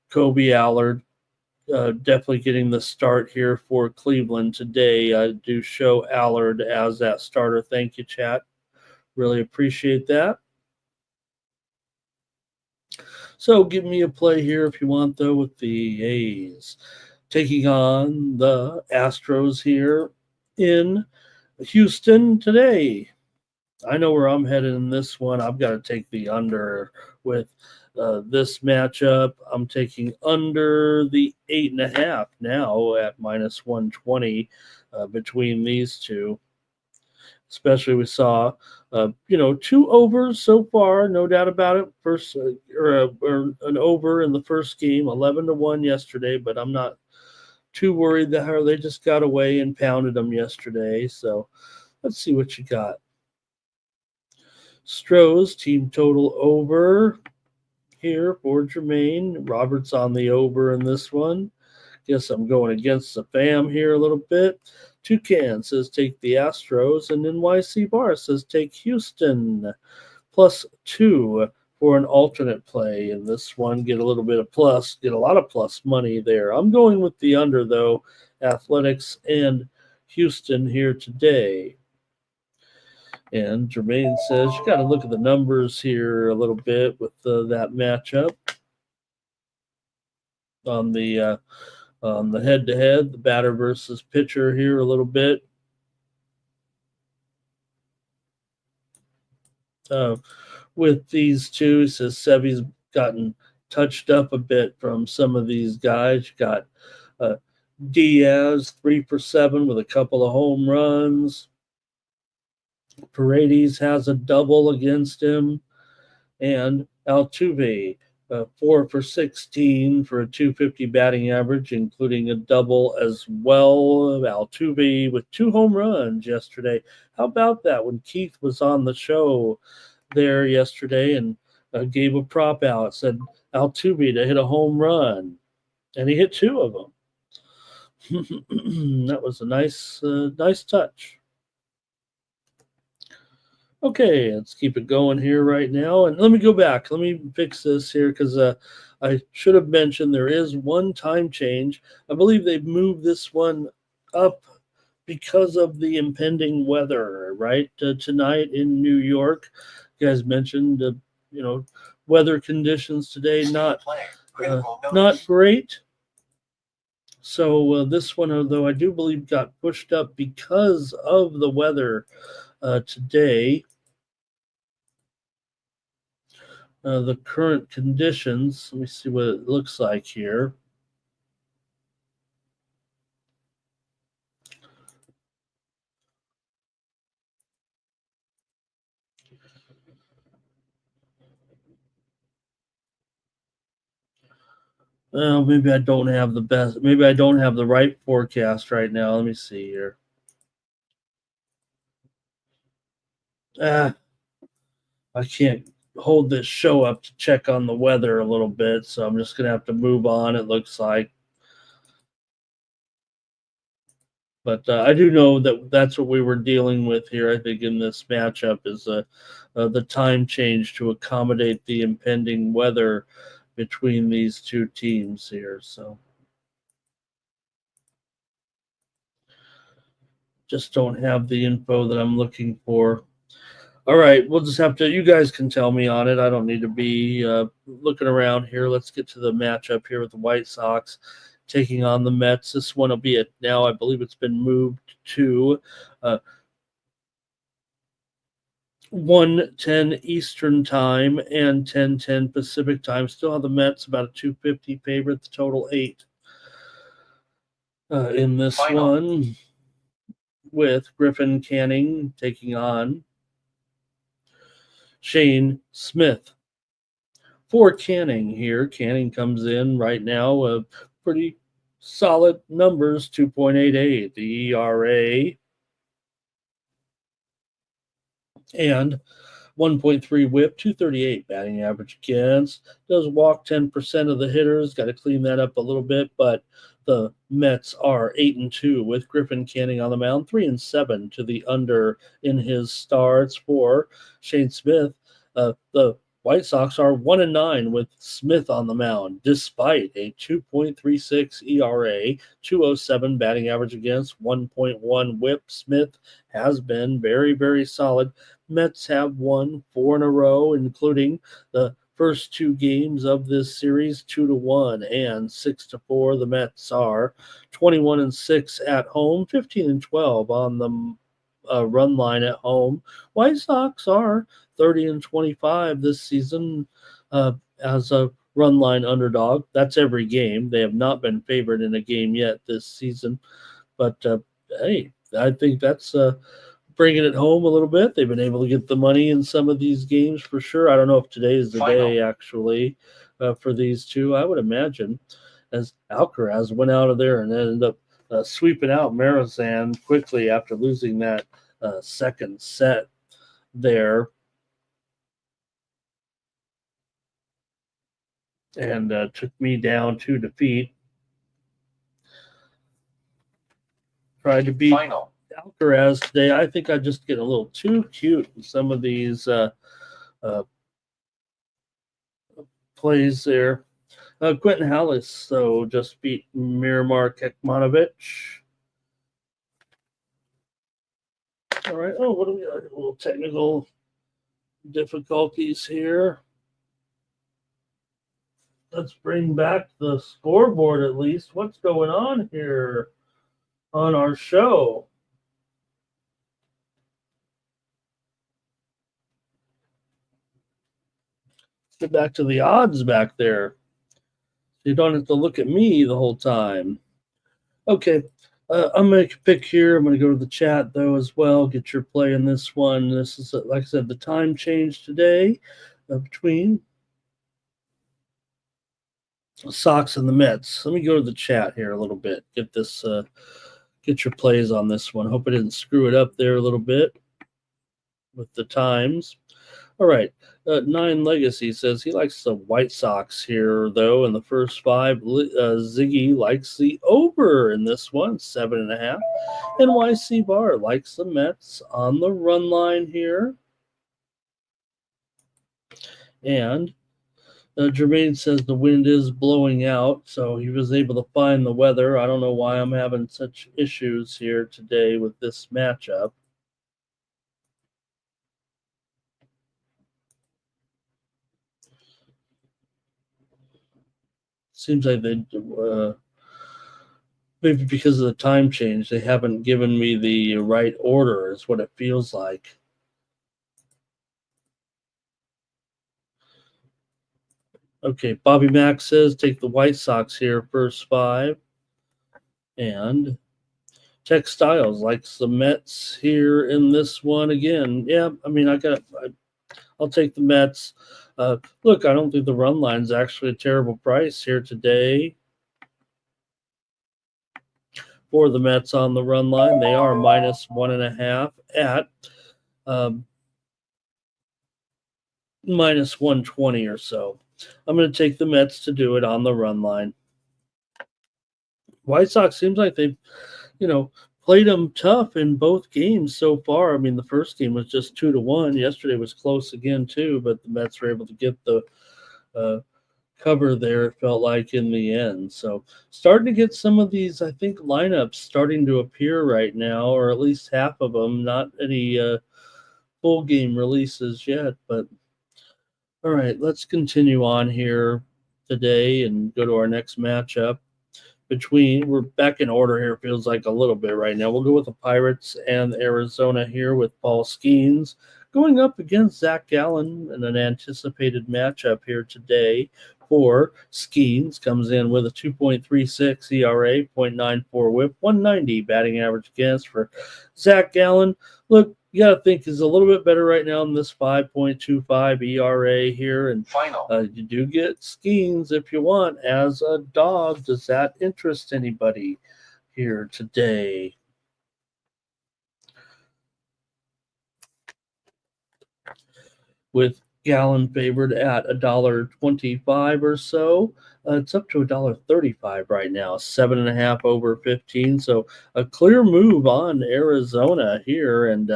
Kobe Allard. Definitely getting the start here for Cleveland today. I do show Allard as that starter. Thank you, chat. Really appreciate that. So give me a play here if you want, though, with the A's taking on the Astros here in Houston today. I know where I'm headed in this one. I've got to take the under with this matchup. I'm taking under the 8.5 now at minus 120 between these two. Especially we saw, two overs so far, no doubt about it. First, or an over in the first game, 11-1 yesterday. But I'm not too worried that they just got away and pounded them yesterday. So let's see what you got. Stroh's team total over here for Jermaine. Roberts on the over in this one. Guess I'm going against the fam here a little bit. Toucan says take the Astros, and NYC Bar says take Houston. +2 for an alternate play in this one. Get a little bit of plus, get a lot of plus money there. I'm going with the under, though. Athletics and Houston here today. And Jermaine says you got to look at the numbers here a little bit with that matchup on the head-to-head, the batter versus pitcher here a little bit. With these two, he says Sevy's gotten touched up a bit from some of these guys. You got Diaz 3 for 7 with a couple of home runs. Paredes has a double against him, and Altuve 4 for 16 for a 250 batting average, including a double as well. Altuve with 2 home runs yesterday. How about that when Keith was on the show there yesterday and gave a prop out, said Altuve to hit a home run, and he hit 2 of them. That was a nice touch. Okay, let's keep it going here right now. And let me go back. Let me fix this here because I should have mentioned there is one time change. I believe they've moved this one up because of the impending weather, right? Tonight in New York, you guys mentioned, weather conditions today, not great. So this one, although I do believe got pushed up because of the weather today. the current conditions. Let me see what it looks like here. Well, maybe I don't have the best. Maybe I don't have the right forecast right now. Let me see here. I can't hold this show up to check on the weather a little bit, so I'm just gonna have to move on. It looks like, but I do know that that's what we were dealing with here. I think in this matchup is the time change to accommodate the impending weather between these two teams here. So just don't have the info that I'm looking for. All right, we'll just have to. You guys can tell me on it. I don't need to be looking around here. Let's get to the matchup here with the White Sox taking on the Mets. This one will be at now. I believe it's been moved to 1:10 Eastern time and 10:10 Pacific time. Still have the Mets about a 250 favorite. The total 8 in this one, with Griffin Canning taking on Shane Smith. For Canning here, Canning comes in right now pretty solid numbers, 2.88, the ERA, and 1.3 whip, 238 batting average against. Does walk 10% of the hitters. Got to clean that up a little bit, but the Mets are 8-2 with Griffin Canning on the mound, 3-7 to the under in his starts for Shane Smith. The White Sox are 1-9 with Smith on the mound, despite a 2.36 ERA, 207 batting average against, 1.1 whip. Smith has been very, very solid. Mets have won 4 in a row, including the first 2 games of this series, 2-1 and 6-4. The Mets are 21-6 at home, 15-12 on the run line at home. White Sox are 30-25 this season as a run line underdog. That's every game. They have not been favored in a game yet this season, but hey, I think that's bringing it home a little bit. They've been able to get the money in some of these games for sure. I don't know if today is the day actually for these two. I would imagine, as Alcaraz went out of there and ended up sweeping out Marizan quickly after losing that second set there, and took me down to defeat. Tried to beat Alcaraz today. I think I just get a little too cute in some of these plays there. Quentin Hallis, so just beat Miramar Kekmanovic. All right. Oh, what do we got? A little technical difficulties here. Let's bring back the scoreboard at least. What's going on here on our show? Get back to the odds back there. You don't have to look at me the whole time. Okay, I'm going to pick here. I'm going to go to the chat, though, as well. Get your play in this one. This is, like I said, the time change today between Sox and the Mets. Let me go to the chat here a little bit. Get this, get your plays on this one. Hope I didn't screw it up there a little bit with the times. All right. Nine Legacy says he likes the White Sox here, though, in the first 5. Ziggy likes the over in this one, 7.5. NYC Bar likes the Mets on the run line here. And Jermaine says the wind is blowing out, so he was able to find the weather. I don't know why I'm having such issues here today with this matchup. Seems like they maybe because of the time change, they haven't given me the right order, is what it feels like. Okay, Bobby Mack says take the White Sox here, first 5. And Textiles likes the Mets here in this one again. Yeah, I mean, I'll take the Mets. Look, I don't think the run line's actually a terrible price here today for the Mets on the run line. They are -1.5 at um, -120 or so. I'm going to take the Mets to do it on the run line. White Sox seems like they've, played them tough in both games so far. I mean, the first game was just 2-1. Yesterday was close again too, but the Mets were able to get the uh, cover there. It felt like in the end. So starting to get some of these, I think, lineups starting to appear right now, or at least half of them. Not any full game releases yet, but all right. Let's continue on here today and go to our next matchup. We're back in order here, feels like a little bit right now. We'll go with the Pirates and Arizona here with Paul Skeens going up against Zach Gallen in an anticipated matchup here today for Skeens. Comes in with a 2.36 ERA, 0.94 whip, 190 batting average against for Zach Gallen. Look, you got to think is a little bit better right now in this 5.25 ERA here. And you do get Skeens if you want as a dog. Does that interest anybody here today? With Gallen favored at $1.25 or so. It's up to $1.35 right now, 7.5 over 15. So a clear move on Arizona here. And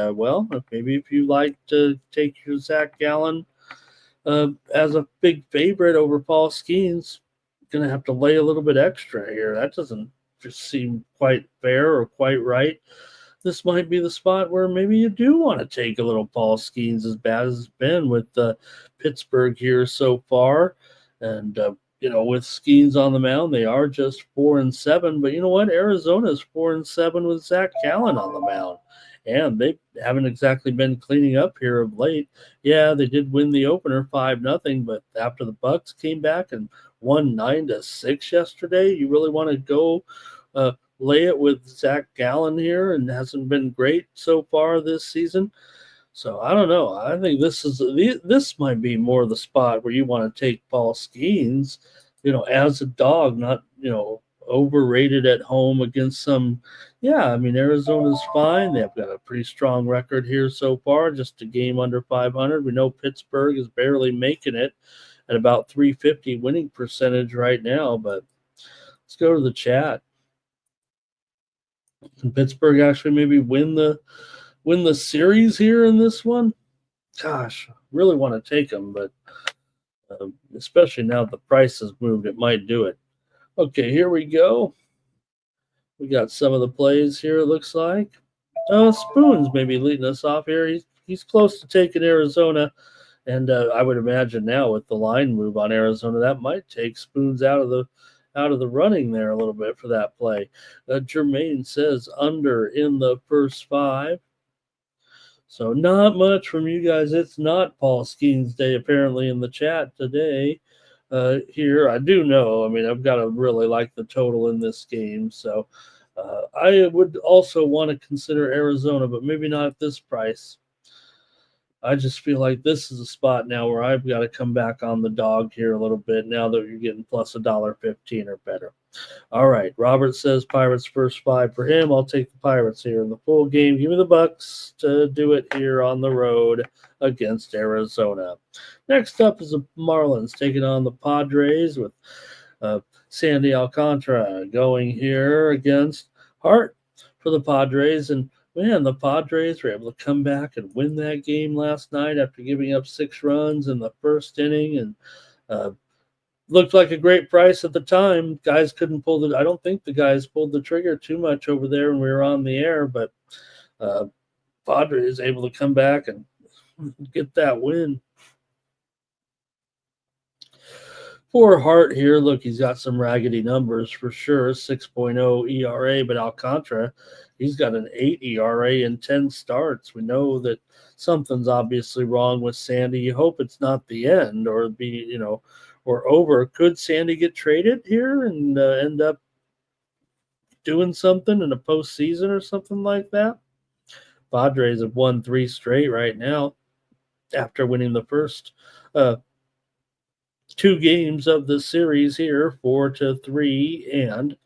maybe if you like to take your Zach Gallen as a big favorite over Paul Skeens, going to have to lay a little bit extra here. That doesn't just seem quite fair or quite right. This might be the spot where maybe you do want to take a little Paul Skeens, as bad as it's been with Pittsburgh here so far. And, with Skeens on the mound, they are just 4-7. But you know what? Arizona's 4-7 with Zach Gallen on the mound. And they haven't exactly been cleaning up here of late. Yeah, they did win the opener 5-0, but after the Bucks came back and won 9-6 yesterday, you really want to go lay it with Zach Gallen here, and hasn't been great so far this season. So I don't know. I think this might be more the spot where you want to take Paul Skeens, as a dog, not overrated at home against some. Yeah, I mean Arizona's fine. They've got a pretty strong record here so far, just a game under 500. We know Pittsburgh is barely making it at about 350 winning percentage right now, but let's go to the chat. Can Pittsburgh actually maybe win the series here in this one? Gosh, really want to take them, but especially now the price has moved, it might do it. Okay, here we go. We got some of the plays here, it looks like. Spoons maybe leading us off here. He's close to taking Arizona, and I would imagine now with the line move on Arizona, that might take Spoons out of the running there a little bit for that play. Jermaine says under in the first 5. So not much from you guys. It's not Paul Skeens Day apparently in the chat today. Here, I do know. I mean, I've got to really like the total in this game. So I would also want to consider Arizona, but maybe not at this price. I just feel like this is a spot now where I've got to come back on the dog here a little bit now that you're getting plus $1.15 or better. All right. Robert says Pirates first 5 for him. I'll take the Pirates here in the full game. Give me the Bucks to do it here on the road against Arizona. Next up is the Marlins taking on the Padres with Sandy Alcantara going here against Hart for the Padres. And man, the Padres were able to come back and win that game last night after giving up 6 runs in the first inning, and looked like a great price at the time. Guys couldn't pull I don't think the guys pulled the trigger too much over there when we were on the air, but Padres able to come back and get that win. For Hart here, look, he's got some raggedy numbers for sure, 6.0 ERA, but Alcantara, He's got an 8 ERA in 10 starts. We know that something's obviously wrong with Sandy. You hope it's not the end or or over. Could Sandy get traded here and end up doing something in a postseason or something like that? Padres have won 3 straight right now after winning the first 2 games of the series here, 4-3 and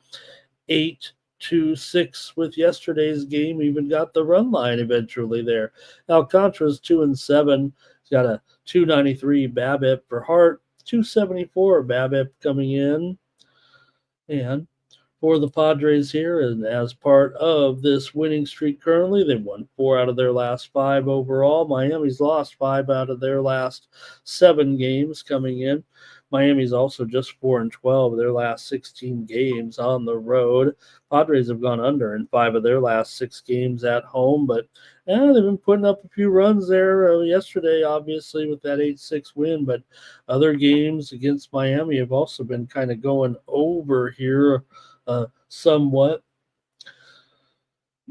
8-6 with yesterday's game. Even got the run line eventually there. Alcantara's 2-7. He's got a 293 BABIP for Hart, 274 BABIP coming in. And for the Padres here, and as part of this winning streak currently, they've won 4 out of their last 5 overall. Miami's lost 5 out of their last 7 games coming in. Miami's also just 4-12 of their last 16 games on the road. Padres have gone under in 5 of their last 6 games at home, but they've been putting up a few runs there yesterday, obviously, with that 8-6 win. But other games against Miami have also been kind of going over here somewhat.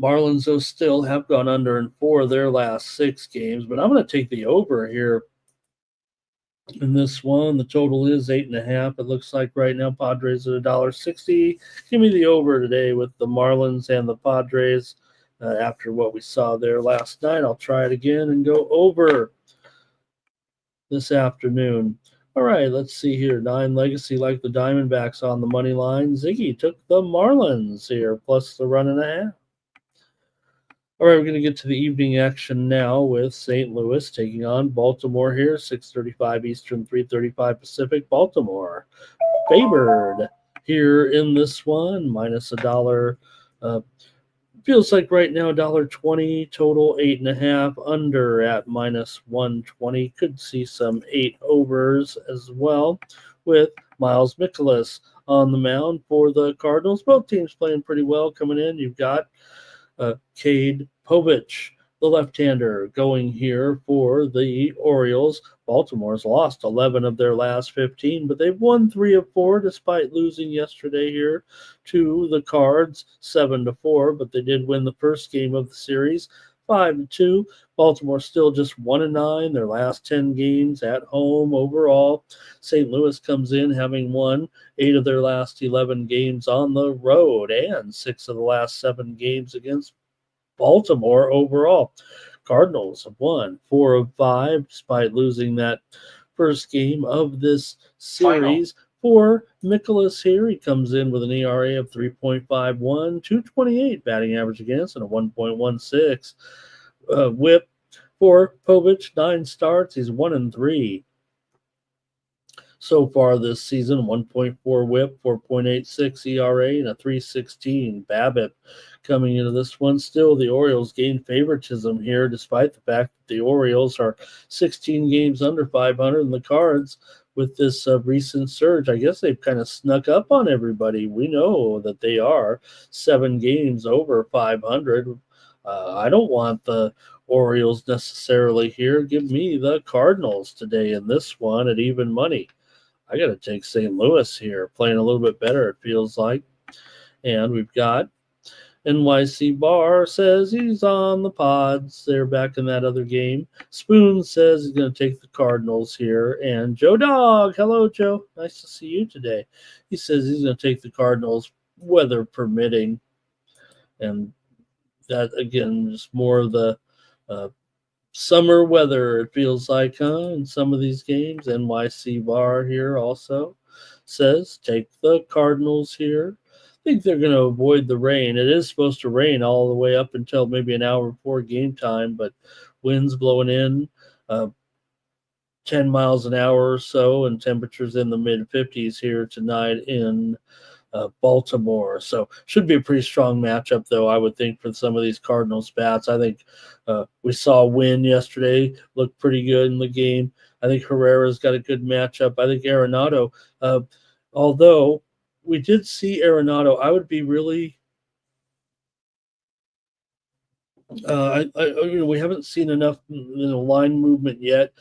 Marlins, though, still have gone under in 4 of their last 6 games, but I'm going to take the over here in this one. The total is 8.5. It looks like right now Padres at $1.60. Give me the over today with the Marlins and the Padres. After what we saw there last night, I'll try it again and go over this afternoon. All right, let's see here. 9 Legacy like the Diamondbacks on the money line. Ziggy took the Marlins here, plus the 1.5. All right, we're going to get to the evening action now with St. Louis taking on Baltimore here, 6:35 Eastern, 3:35 Pacific. Baltimore favored here in this one, minus $1. Feels like right now $1.20, total 8.5, under at minus 120. Could see some 8 overs as well with Miles Mikolas on the mound for the Cardinals. Both teams playing pretty well coming in. You've got Cade Povich, the left-hander, going here for the Orioles. Baltimore's lost 11 of their last 15, but they've won 3 of 4 despite losing yesterday here to the Cards 7-4, but they did win the first game of the series 5-2. Baltimore still just 1-9 their last 10 games at home overall. St. Louis comes in having won 8 of their last 11 games on the road and 6 of the last 7 games against Baltimore overall. Cardinals have won 4 of 5 despite losing that first game of this series. For Mikolas here, he comes in with an ERA of 3.51, 228 batting average against, and a 1.16 whip. For Povich, 9 starts, he's 1-3 so far this season. 1.4 whip, 4.86 ERA, and a 3.16 BABIP coming into this one. Still, the Orioles gain favoritism here, despite the fact that the Orioles are 16 games under 500, and the Cards, with this recent surge, I guess they've kind of snuck up on everybody. We know that they are 7 games over 500. I don't want the Orioles necessarily here. Give me the Cardinals today in this one at even money. I got to take St. Louis here, playing a little bit better, it feels like. And we've got NYC Bar says he's on the Pods. They're back in that other game. Spoon says he's going to take the Cardinals here. And Joe Dog, hello, Joe. Nice to see you today. He says he's going to take the Cardinals, weather permitting. And that, again, is more of the summer weather, it feels like, in some of these games. NYC Bar here also says take the Cardinals here. I think they're going to avoid the rain. It is supposed to rain all the way up until maybe an hour before game time, but winds blowing in 10 miles an hour or so, and temperatures in the mid-50s here tonight in Baltimore. So should be a pretty strong matchup, though, I would think, for some of these Cardinals bats. I think we saw Wynn yesterday look pretty good in the game. I think Herrera's got a good matchup. I think Arenado, although we did see Arenado, I would be really we haven't seen enough line movement yet.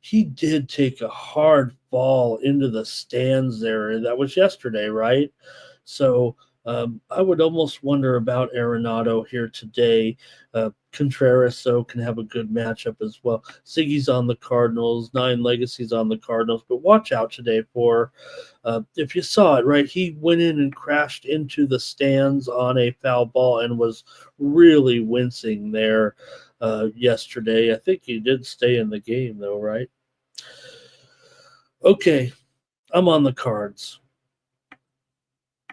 He did take a hard fall into the stands there. That was yesterday, right? So I would almost wonder about Arenado here today. Contreras so can have a good matchup as well. Ziggy's on the Cardinals, Nine Legacy's on the Cardinals, but watch out today for if you saw it right. He went in and crashed into the stands on a foul ball and was really wincing there yesterday. I think he did stay in the game though, right? Okay, I'm on the Cards.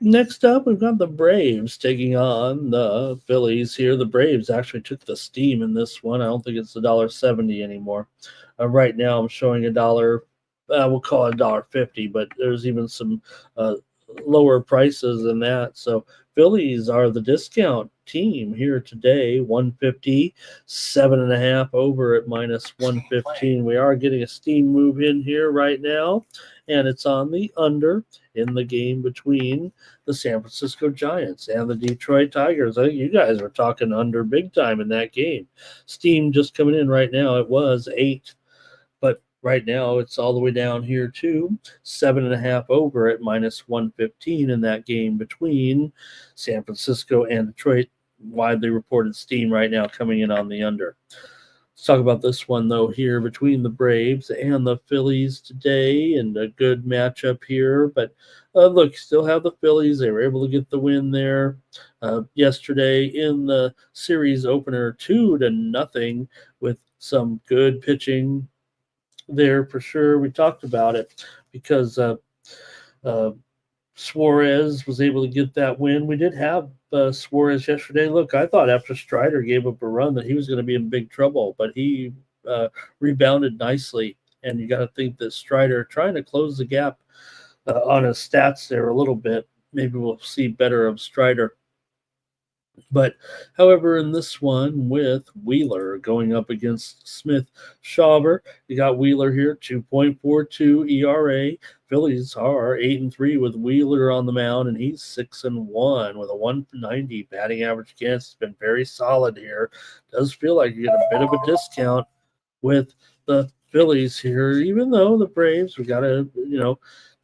Next up, we've got the Braves taking on the Phillies here. The Braves actually took the steam in this one. I don't think it's $1.70 anymore. Right now, I'm showing a dollar. We'll call it $1.50, but there's even some uh, lower prices than that. So Phillies are the discount team here today. 150, 7.5 over at minus 115. We are getting a steam move in here right now, and it's on the under in the game between the San Francisco Giants and the Detroit Tigers. I think you guys were talking under big time in that game. Steam just coming in right now. It was 8, but right now it's all the way down here to 7.5 over at minus 115 in that game between San Francisco and Detroit. Widely reported steam right now coming in on the under. Let's talk about this one, though, here between the Braves and the Phillies today, and a good matchup here. But look, still have the Phillies. They were able to get the win there yesterday in the series opener, 2-0, with some good pitching there for sure. We talked about it because uh, Suarez was able to get that win. We did have Suarez yesterday. Look, I thought after Strider gave up a run that he was going to be in big trouble, but he rebounded nicely. And you got to think that Strider trying to close the gap on his stats there a little bit. Maybe we'll see better of Strider. But, however, in this one with Wheeler going up against Smith Shawver, you got Wheeler here, 2.42 ERA. Phillies are 8-3 with Wheeler on the mound, and he's 6-1 with a 190 batting average against. It's been very solid here. Does feel like you get a bit of a discount with the Phillies here, even though the Braves, we got to,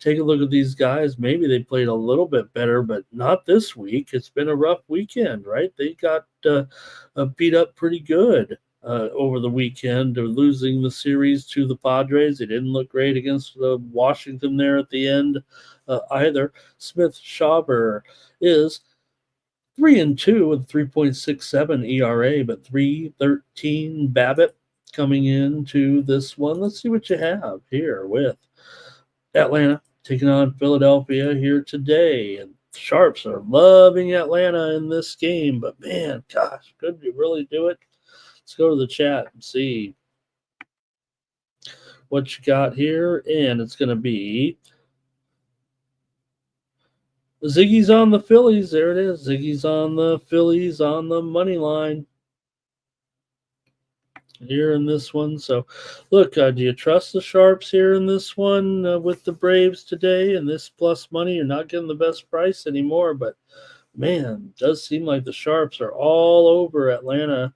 take a look at these guys. Maybe they played a little bit better, but not this week. It's been a rough weekend, right? They got beat up pretty good over the weekend. They're losing the series to the Padres. They didn't look great against Washington there at the end either. Smith Shawver is 3-2 with 3.67 ERA, but 3.13 BABIP coming into this one. Let's see what you have here with Atlanta taking on Philadelphia here today. And Sharps are loving Atlanta in this game, but man, gosh, could you really do it? Let's go to the chat and see what you got here. And it's going to be Ziggy's on the Phillies. There it is. Ziggy's on the Phillies on the money line here in this one. So, look, do you trust the Sharps here in this one with the Braves today and this plus money? You're not getting the best price anymore, but man, it does seem like the Sharps are all over Atlanta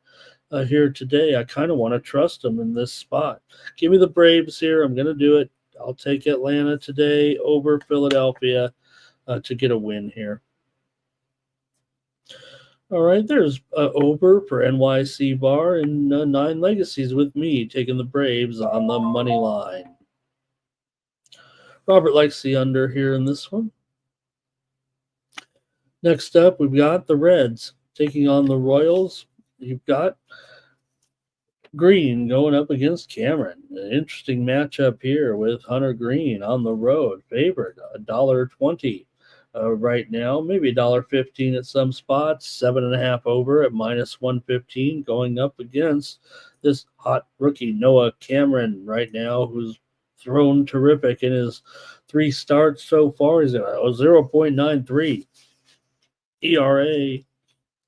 here today. I kind of want to trust them in this spot. Give me the Braves here. I'm going to do it. I'll take Atlanta today over Philadelphia to get a win here. All right, there's over for NYC Bar and Nine Legacies with me taking the Braves on the money line. Robert likes the under here in this one. Next up, we've got the Reds taking on the Royals. You've got Green going up against Cameron. An interesting matchup here with Hunter Green on the road. Favorite, $1.20. Right now, maybe $1.15 at some spots, 7.5 over at minus 115, going up against this hot rookie Noah Cameron right now, who's thrown terrific in his 3 starts so far. He's at a 0.93 ERA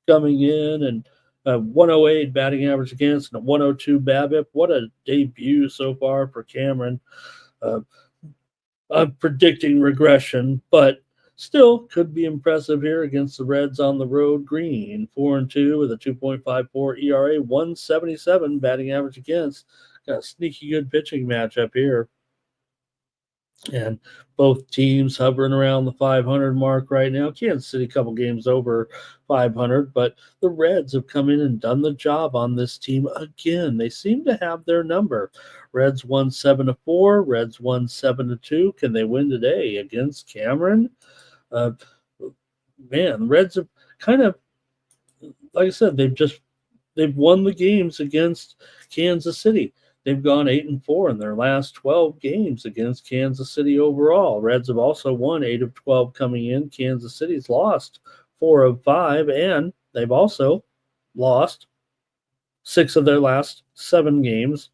coming in, and 108 batting average against, and a 102 BABIP. What a debut so far for Cameron. I'm predicting regression, but still could be impressive here against the Reds on the road. Green, 4-2 with a 2.54 ERA, 177 batting average against. Got a sneaky good pitching matchup here. And both teams hovering around the 500 mark right now. Kansas City a couple games over 500, but the Reds have come in and done the job on this team again. They seem to have their number. Reds won 7-4. Reds won 7-2. Can they win today against Cameron? Uh, Man, the Reds have kind of, like I said, they've won the games against Kansas City. They've gone 8-4 in their last 12 games against Kansas City overall. Reds have also won 8 of 12 coming in. Kansas City's lost 4 of 5, and they've also lost 6 of their last 7 games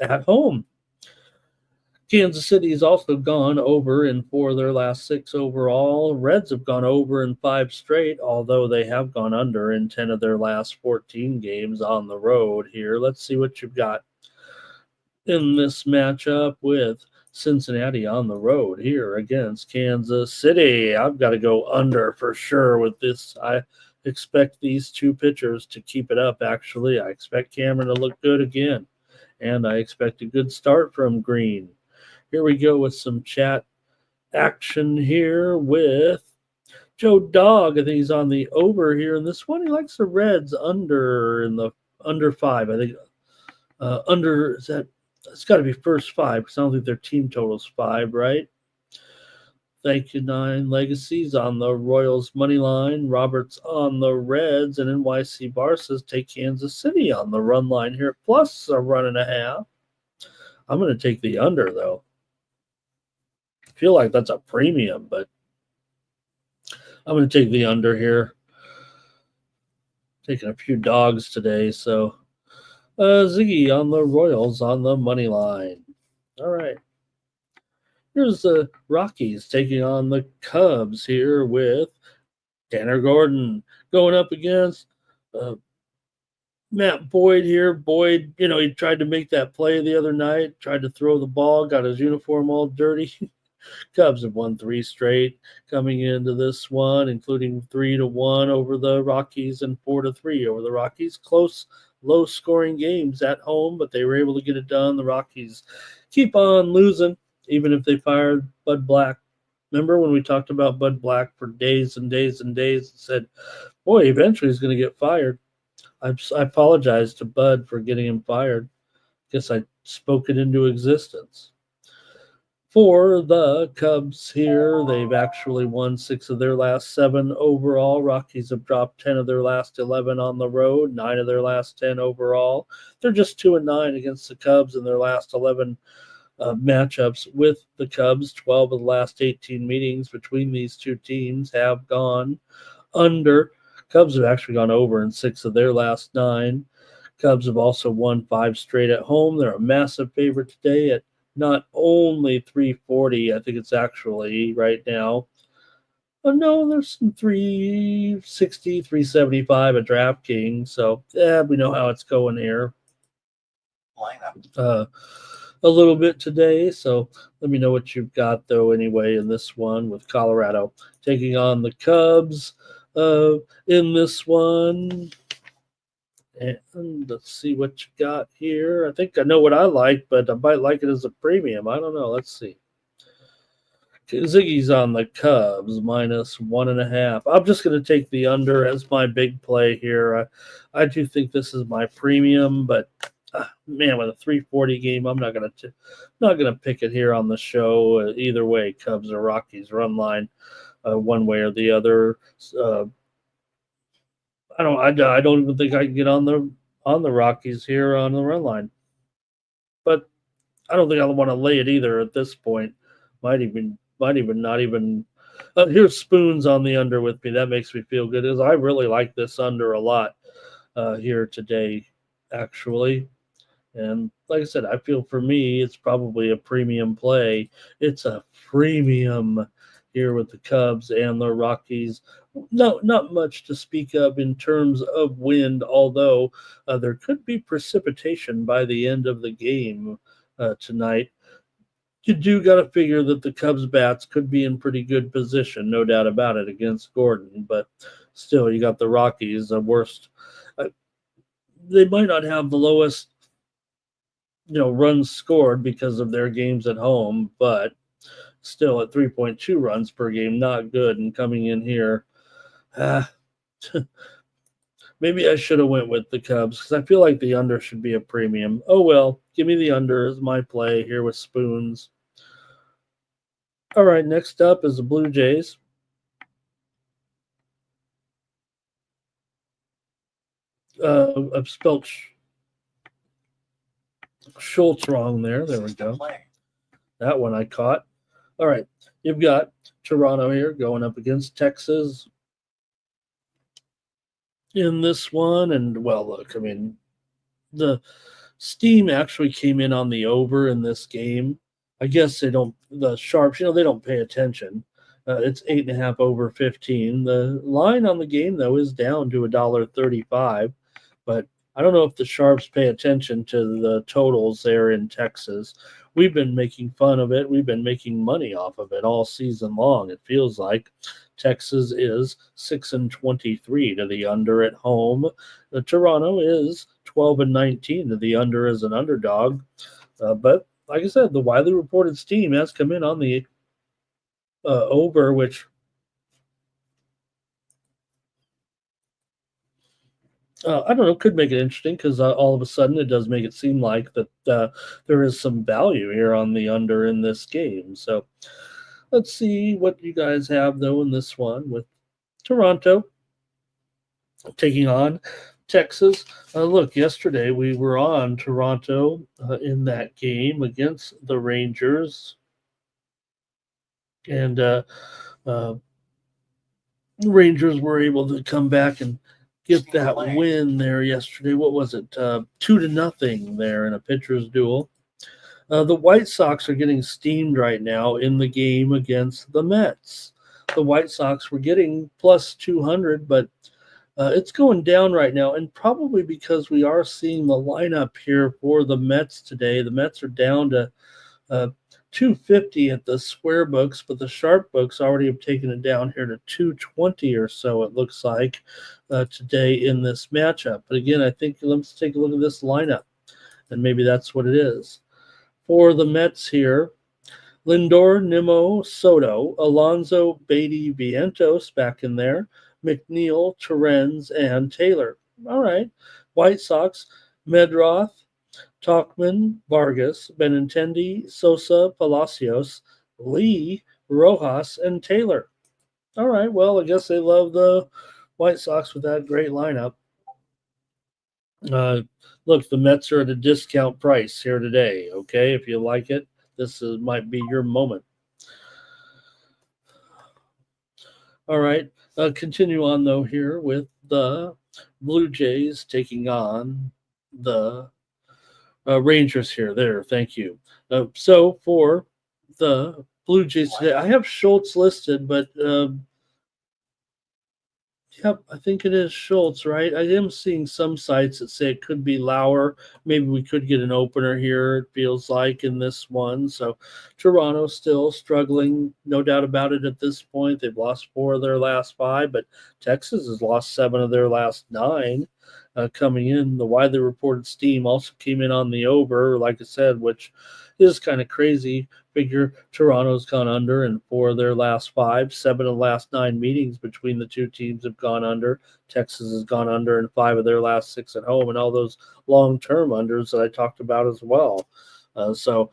at home. Kansas City has also gone over in 4 of their last 6 overall. Reds have gone over in 5 straight, although they have gone under in 10 of their last 14 games on the road here. Let's see what you've got in this matchup with Cincinnati on the road here against Kansas City. I've got to go under for sure with this. I expect these two pitchers to keep it up, actually. I expect Cameron to look good again, and I expect a good start from Green. Here we go with some chat action here with Joe Dog. I think he's on the over here in this one. He likes the Reds under in the under 5. I think under is that it's got to be first 5 because I don't think their team total's 5, right? Thank you, 9 Legacies on the Royals money line. Roberts on the Reds, and NYC Bar says take Kansas City on the run line here, plus a run and a half. I'm going to take the under though. I feel like that's a premium, but I'm going to take the under here. Taking a few dogs today, so Ziggy on the Royals on the money line. All right. Here's the Rockies taking on the Cubs here with Tanner Gordon going up against Matt Boyd here. Boyd, he tried to make that play the other night, tried to throw the ball, got his uniform all dirty. Cubs have won 3 straight coming into this one, including 3-1 over the Rockies and 4-3 over the Rockies. Close, low-scoring games at home, but they were able to get it done. The Rockies keep on losing, even if they fired Bud Black. Remember when we talked about Bud Black for days and days and days and said, boy, eventually he's going to get fired. I apologize to Bud for getting him fired. Guess I spoke it into existence. For the Cubs here, they've actually won 6 of their last 7 overall. Rockies have dropped 10 of their last 11 on the road, 9 of their last 10 overall. They're just 2-9 against the Cubs in their last 11 matchups with the Cubs. 12 of the last 18 meetings between these two teams have gone under. Cubs have actually gone over in 6 of their last 9. Cubs have also won 5 straight at home. They're a massive favorite today at not only 340, I think it's actually right now. Oh, no, there's some 360, 375 at DraftKings. So, we know how it's going here. A little bit today. So, let me know what you've got, though, anyway, in this one with Colorado taking on the Cubs in this one. And let's see what you got here. I think I know what I like, but I might like it as a premium. I don't know. Let's see. Ziggy's on the Cubs, minus 1.5. I'm just going to take the under as my big play here. I do think this is my premium, but man, with a 340 game, I'm not going to pick it here on the show. Either way, Cubs or Rockies run line, one way or the other. I don't even think I can get on the Rockies here on the run line. But I don't think I want to lay it either at this point. Might even not even. Here's Spoons on the under with me. That makes me feel good because I really like this under a lot here today, actually. And like I said, I feel for me it's probably a premium play. It's a premium here with the Cubs and the Rockies. No, not much to speak of in terms of wind, although there could be precipitation by the end of the game tonight. You do got to figure that the Cubs bats could be in pretty good position, no doubt about it, against Gordon. But still, you got the Rockies, the worst. They might not have the lowest runs scored because of their games at home, but still at 3.2 runs per game. Not good. And coming in here, maybe I should have went with the Cubs because I feel like the under should be a premium. Oh, well, give me the under as my play here with spoons. All right, next up is the Blue Jays. I've spelled Schultz wrong there. There we go. That one I caught. All right, you've got Toronto here going up against Texas in this one. And, well, look, I mean, the steam actually came in on the over in this game. I guess the sharps, they don't pay attention. It's 8.5 over 15. The line on the game, though, is down to $1.35. But I don't know if the sharps pay attention to the totals there in Texas. We've been making fun of it. We've been making money off of it all season long. It feels like Texas is 6-23 to the under at home. Toronto is 12-19 to the under as an underdog. But like I said, the widely reported steam has come in on the over, which I don't know, could make it interesting because all of a sudden it does make it seem like that there is some value here on the under in this game. So let's see what you guys have, though, in this one with Toronto taking on Texas. Look, yesterday we were on Toronto in that game against the Rangers. And Rangers were able to come back and get that win there yesterday. What was it? 2-0 there in a pitcher's duel. The White Sox are getting steamed right now in the game against the Mets. The White Sox were getting plus 200, but it's going down right now, and probably because we are seeing the lineup here for the Mets today. The Mets are down to 250 at the square books, but the sharp books already have taken it down here to 220 or so, it looks like, today in this matchup. But again, I think let's take a look at this lineup, and maybe that's what it is. For the Mets here, Lindor, Nimmo, Soto, Alonso, Beatty, Vientos back in there, McNeil, Torrens, and Taylor. All right. White Sox, Medroth, Tauchman, Vargas, Benintendi, Sosa, Palacios, Lee, Rojas, and Taylor. All right, well, I guess they love the White Sox with that great lineup. Look, the Mets are at a discount price here today, okay? If you like it, this might be your moment. All right, continue on, though, here with the Blue Jays taking on the Rangers here. There, thank you. So for the Blue Jays today, I have Schultz listed, but yep, I think it is Schultz, right? I am seeing some sites that say it could be Lauer. Maybe we could get an opener here, it feels like, in this one. So Toronto still struggling, no doubt about it at this point. They've lost 4 of their last 5, but Texas has lost 7 of their last 9. Coming in, the widely reported steam also came in on the over, like I said, which is kind of crazy. Figure Toronto's gone under in 4 of their last 5. 7 of the last 9 meetings between the two teams have gone under. Texas has gone under in 5 of their last 6 at home, and all those long-term unders that I talked about as well. So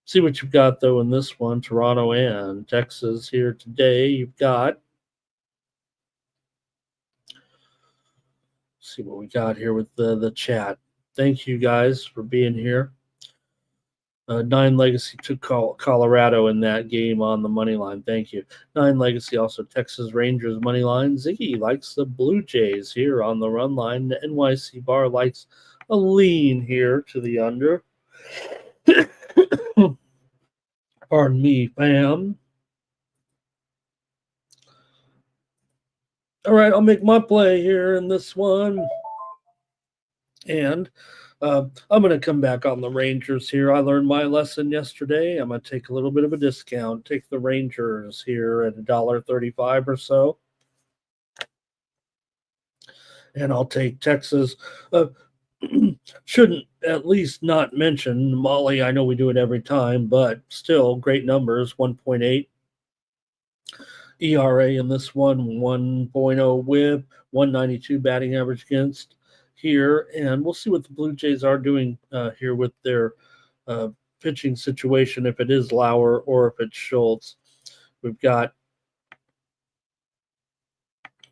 see what you've got, though, in this one, Toronto and Texas here today. You've got, see what we got here with the chat. Thank you guys for being here. 9 Legacy took Colorado in that game on the money line. Thank you. 9 Legacy also Texas Rangers money line. Ziggy likes the Blue Jays here on the run line. The NYC Bar likes a lean here to the under. Pardon me, fam. All right, I'll make my play here in this one. And I'm going to come back on the Rangers here. I learned my lesson yesterday. I'm going to take a little bit of a discount. Take the Rangers here at $1.35 or so. And I'll take Texas. shouldn't at least not mention Molly. I know we do it every time, but still great numbers, 1.8 ERA in this one, 1.0 whip, 192 batting average against here. And we'll see what the Blue Jays are doing here with their uh, pitching situation, if it is Lauer or if it's Schultz. We've got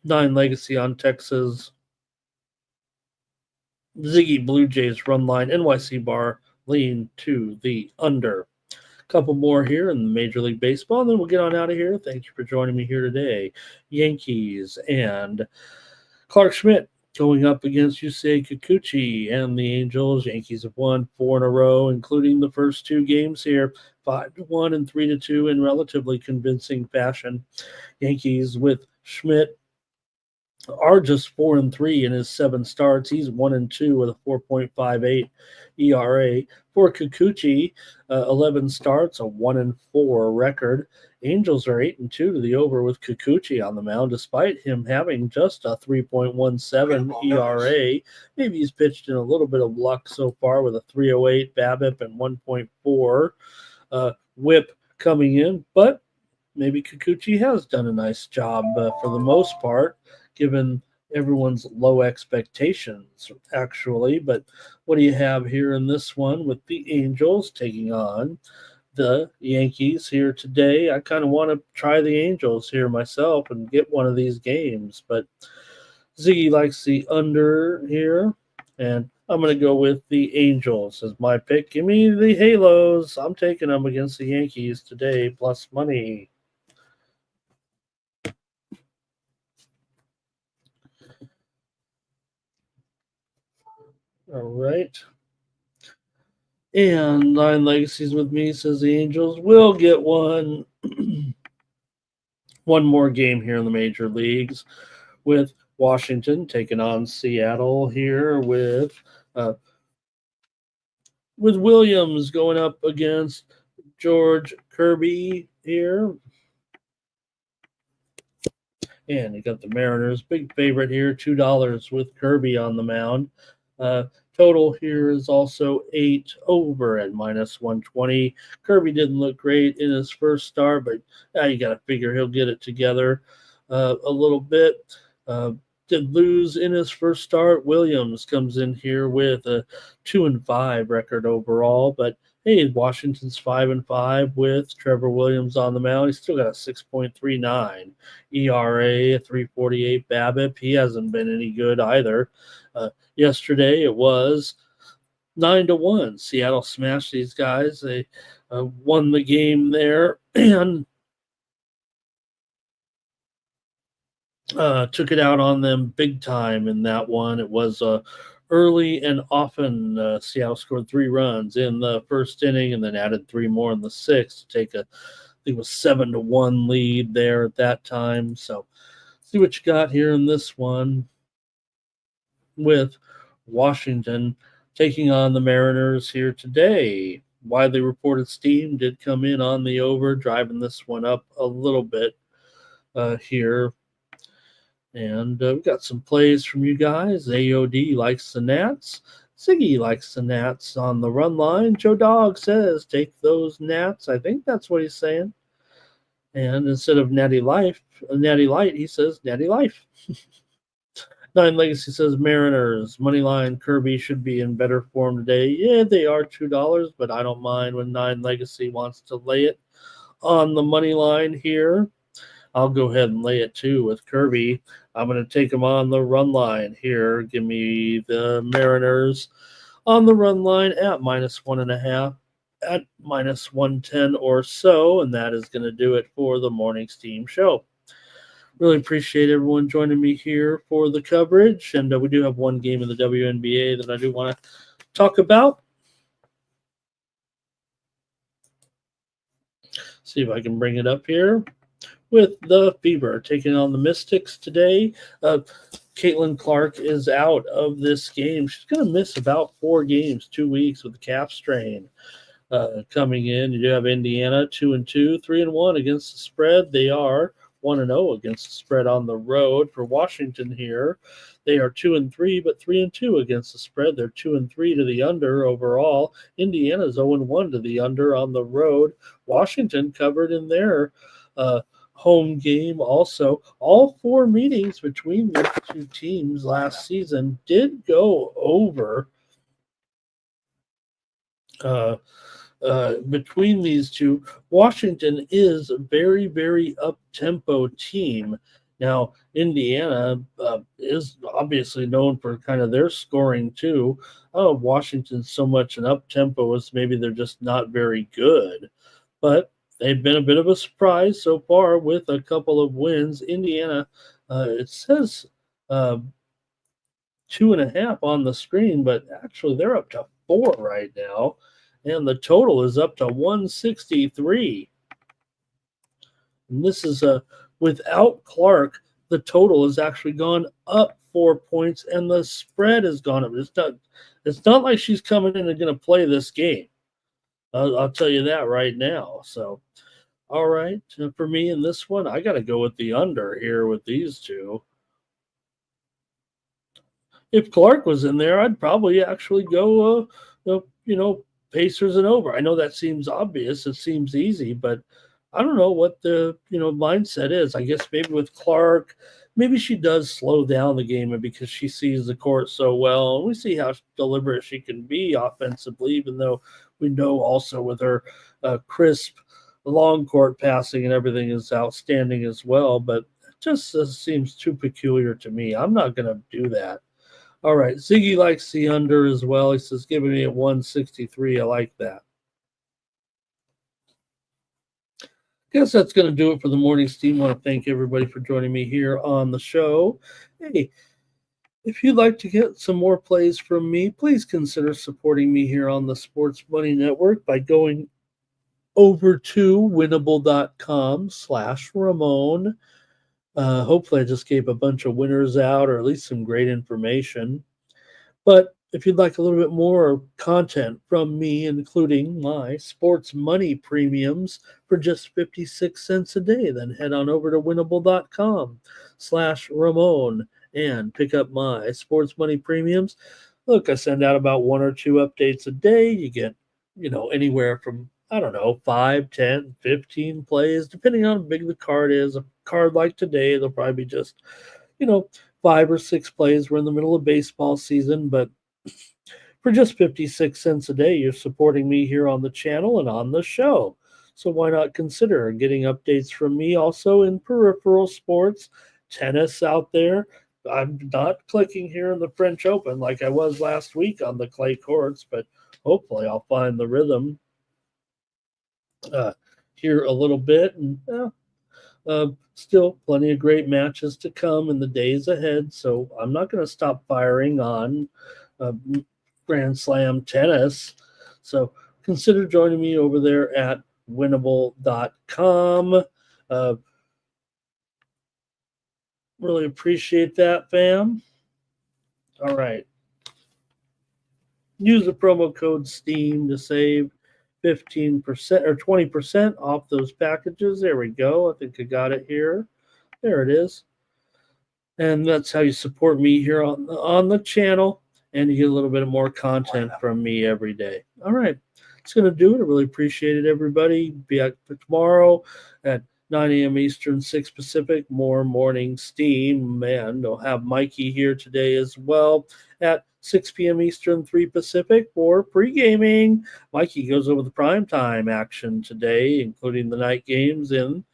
9 legacy on Texas. Ziggy Blue Jays run line, NYC bar lean to the under. Couple more here in the Major League Baseball, and then we'll get on out of here. Thank you for joining me here today. Yankees and Clark Schmidt going up against Yusei Kikuchi and the Angels. Yankees have won 4 in a row, including the first 2 games here, 5-1 and 3-2 in relatively convincing fashion. Yankees with Schmidt are just 4-3 in his 7 starts. He's 1-2 with a 4.58 ERA. For Kikuchi, 11 starts, a 1-4 record. Angels are 8-2 to the over with Kikuchi on the mound, despite him having just a 3.17 ERA. Maybe he's pitched in a little bit of luck so far with a 3.08 BABIP and 1.4 whip coming in, but maybe Kikuchi has done a nice job for the most part, given everyone's low expectations, actually. But what do you have here in this one with the Angels taking on the Yankees here today? I kind of want to try the Angels here myself and get one of these games, but Ziggy likes the under here, and I'm going to go with the Angels as my pick. Give me the Halos. I'm taking them against the Yankees today, plus money. All right. And 9 legacies with me, says the Angels will get one. One more game here in the major leagues with Washington taking on Seattle here with Williams going up against George Kirby here. And you got the Mariners, big favorite here, $2 with Kirby on the mound. Total here is also 8 over at minus 120. Kirby didn't look great in his first start, but you got to figure he'll get it together a little bit. Did lose in his first start. Williams comes in here with a 2-5 record overall, but hey, Washington's 5-5 with Trevor Williams on the mound. He's still got a 6.39 ERA, a 3.48 BABIP. He hasn't been any good either. Yesterday it was 9-1. Seattle smashed these guys. They won the game there and took it out on them big time in that one. It was early and often. Seattle scored 3 runs in the first inning and then added 3 more in the 6th to take I think it was 7-1 lead there at that time. So see what you got here in this one with Washington taking on the Mariners here today. Widely reported steam did come in on the over, driving this one up a little bit here. And we've got some plays from you guys. AOD likes the Nats. Ziggy likes the Nats on the run line. Joe Dog says, take those Nats. I think that's what he's saying. And instead of Natty Light, he says Natty Life. 9 Legacy says Mariners. Moneyline Kirby should be in better form today. Yeah, they are $2, but I don't mind when 9 Legacy wants to lay it on the money line here. I'll go ahead and lay it too with Kirby. I'm going to take him on the run line here. Give me the Mariners on the run line at minus 1.5, at minus 110 or so. And that is going to do it for the Morning Steam Show. Really appreciate everyone joining me here for the coverage. And we do have one game in the WNBA that I do want to talk about. See if I can bring it up here. With the Fever taking on the Mystics today. Caitlin Clark is out of this game. She's going to miss about 4 games, 2 weeks with the calf strain coming in. You do have Indiana 2-2, 3-1 against the spread. They are 1-0 against the spread on the road. For Washington here, they are 2-3, but 3-2 against the spread. They're 2-3 to the under overall. Indiana's 0-1 to the under on the road. Washington covered in their home game also. All 4 meetings between the two teams last season did go over. Between these two, Washington is a very, very up-tempo team. Now, Indiana is obviously known for kind of their scoring too. Washington's so much an up-tempo as maybe they're just not very good. But they've been a bit of a surprise so far with a couple of wins. Indiana, it says 2.5 on the screen, but actually they're up to 4 right now. And the total is up to 163. And this is without Clark, the total has actually gone up 4 points, and the spread has gone up. It's not like she's coming in and going to play this game. I'll tell you that right now. So, all right, for me in this one, I got to go with the under here with these two. If Clark was in there, I'd probably actually go, Pacers and over. I know that seems obvious. It seems easy, but I don't know what the mindset is. I guess maybe with Clark, maybe she does slow down the game because she sees the court so well. And we see how deliberate she can be offensively, even though we know also with her crisp long court passing and everything is outstanding as well. But it just seems too peculiar to me. I'm not going to do that. All right, Ziggy likes the under as well. He says, giving me at 163. I like that. Guess that's going to do it for the morning steam. I want to thank everybody for joining me here on the show. Hey, if you'd like to get some more plays from me, please consider supporting me here on the Sports Money Network by going over to winnable.com/Ramon. Hopefully I just gave a bunch of winners out, or at least some great information. But if you'd like a little bit more content from me, including my sports money premiums for just 56 cents a day, then head on over to winnable.com/Ramon and pick up my sports money premiums. Look, I send out about 1 or 2 updates a day. You get, anywhere from 5, 10, 15 plays, depending on how big the card is. A card like today, there'll probably be just, 5 or 6 plays. We're in the middle of baseball season, but for just 56 cents a day, you're supporting me here on the channel and on the show. So why not consider getting updates from me also in peripheral sports, tennis out there. I'm not clicking here in the French Open like I was last week on the clay courts, but hopefully I'll find the rhythm here a little bit, and still plenty of great matches to come in the days ahead. So I'm not going to stop firing on Grand Slam tennis. So consider joining me over there at winnable.com. Really appreciate that, fam. All right. Use the promo code STEAM to save 15% or 20% off those packages. There we go. I think I got it here. There it is. And that's how you support me here on the channel, and you get a little bit of more content from me every day. All right. It's going to do it. I really appreciate it, everybody. Be back tomorrow at 9 a.m. Eastern, 6 Pacific. More morning steam. And I'll have Mikey here today as well at 6 p.m. Eastern, 3 Pacific for pre-gaming. Mikey goes over the primetime action today, including the night games in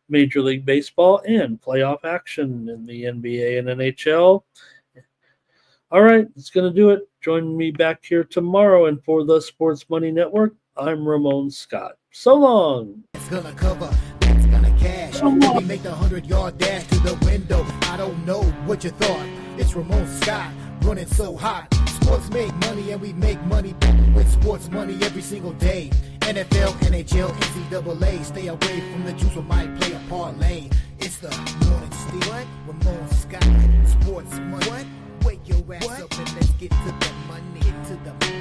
Major League Baseball and playoff action in the NBA and NHL. All right, it's going to do it. Join me back here tomorrow. And for the Sports Money Network, I'm Ramon Scott. So long. It's gonna cover, that's gonna cash. We make the 100-yard dash to the window. I don't know what you thought. It's Ramon Scott running so hot. Sports make money and we make money with sports money every single day. NFL, NHL, NCAA. Stay away from the juice or might play a parlay. It's the morning steal. What? Ramon Scott. Sports money. What? Wake your ass up and let's get to the money. Get to the money.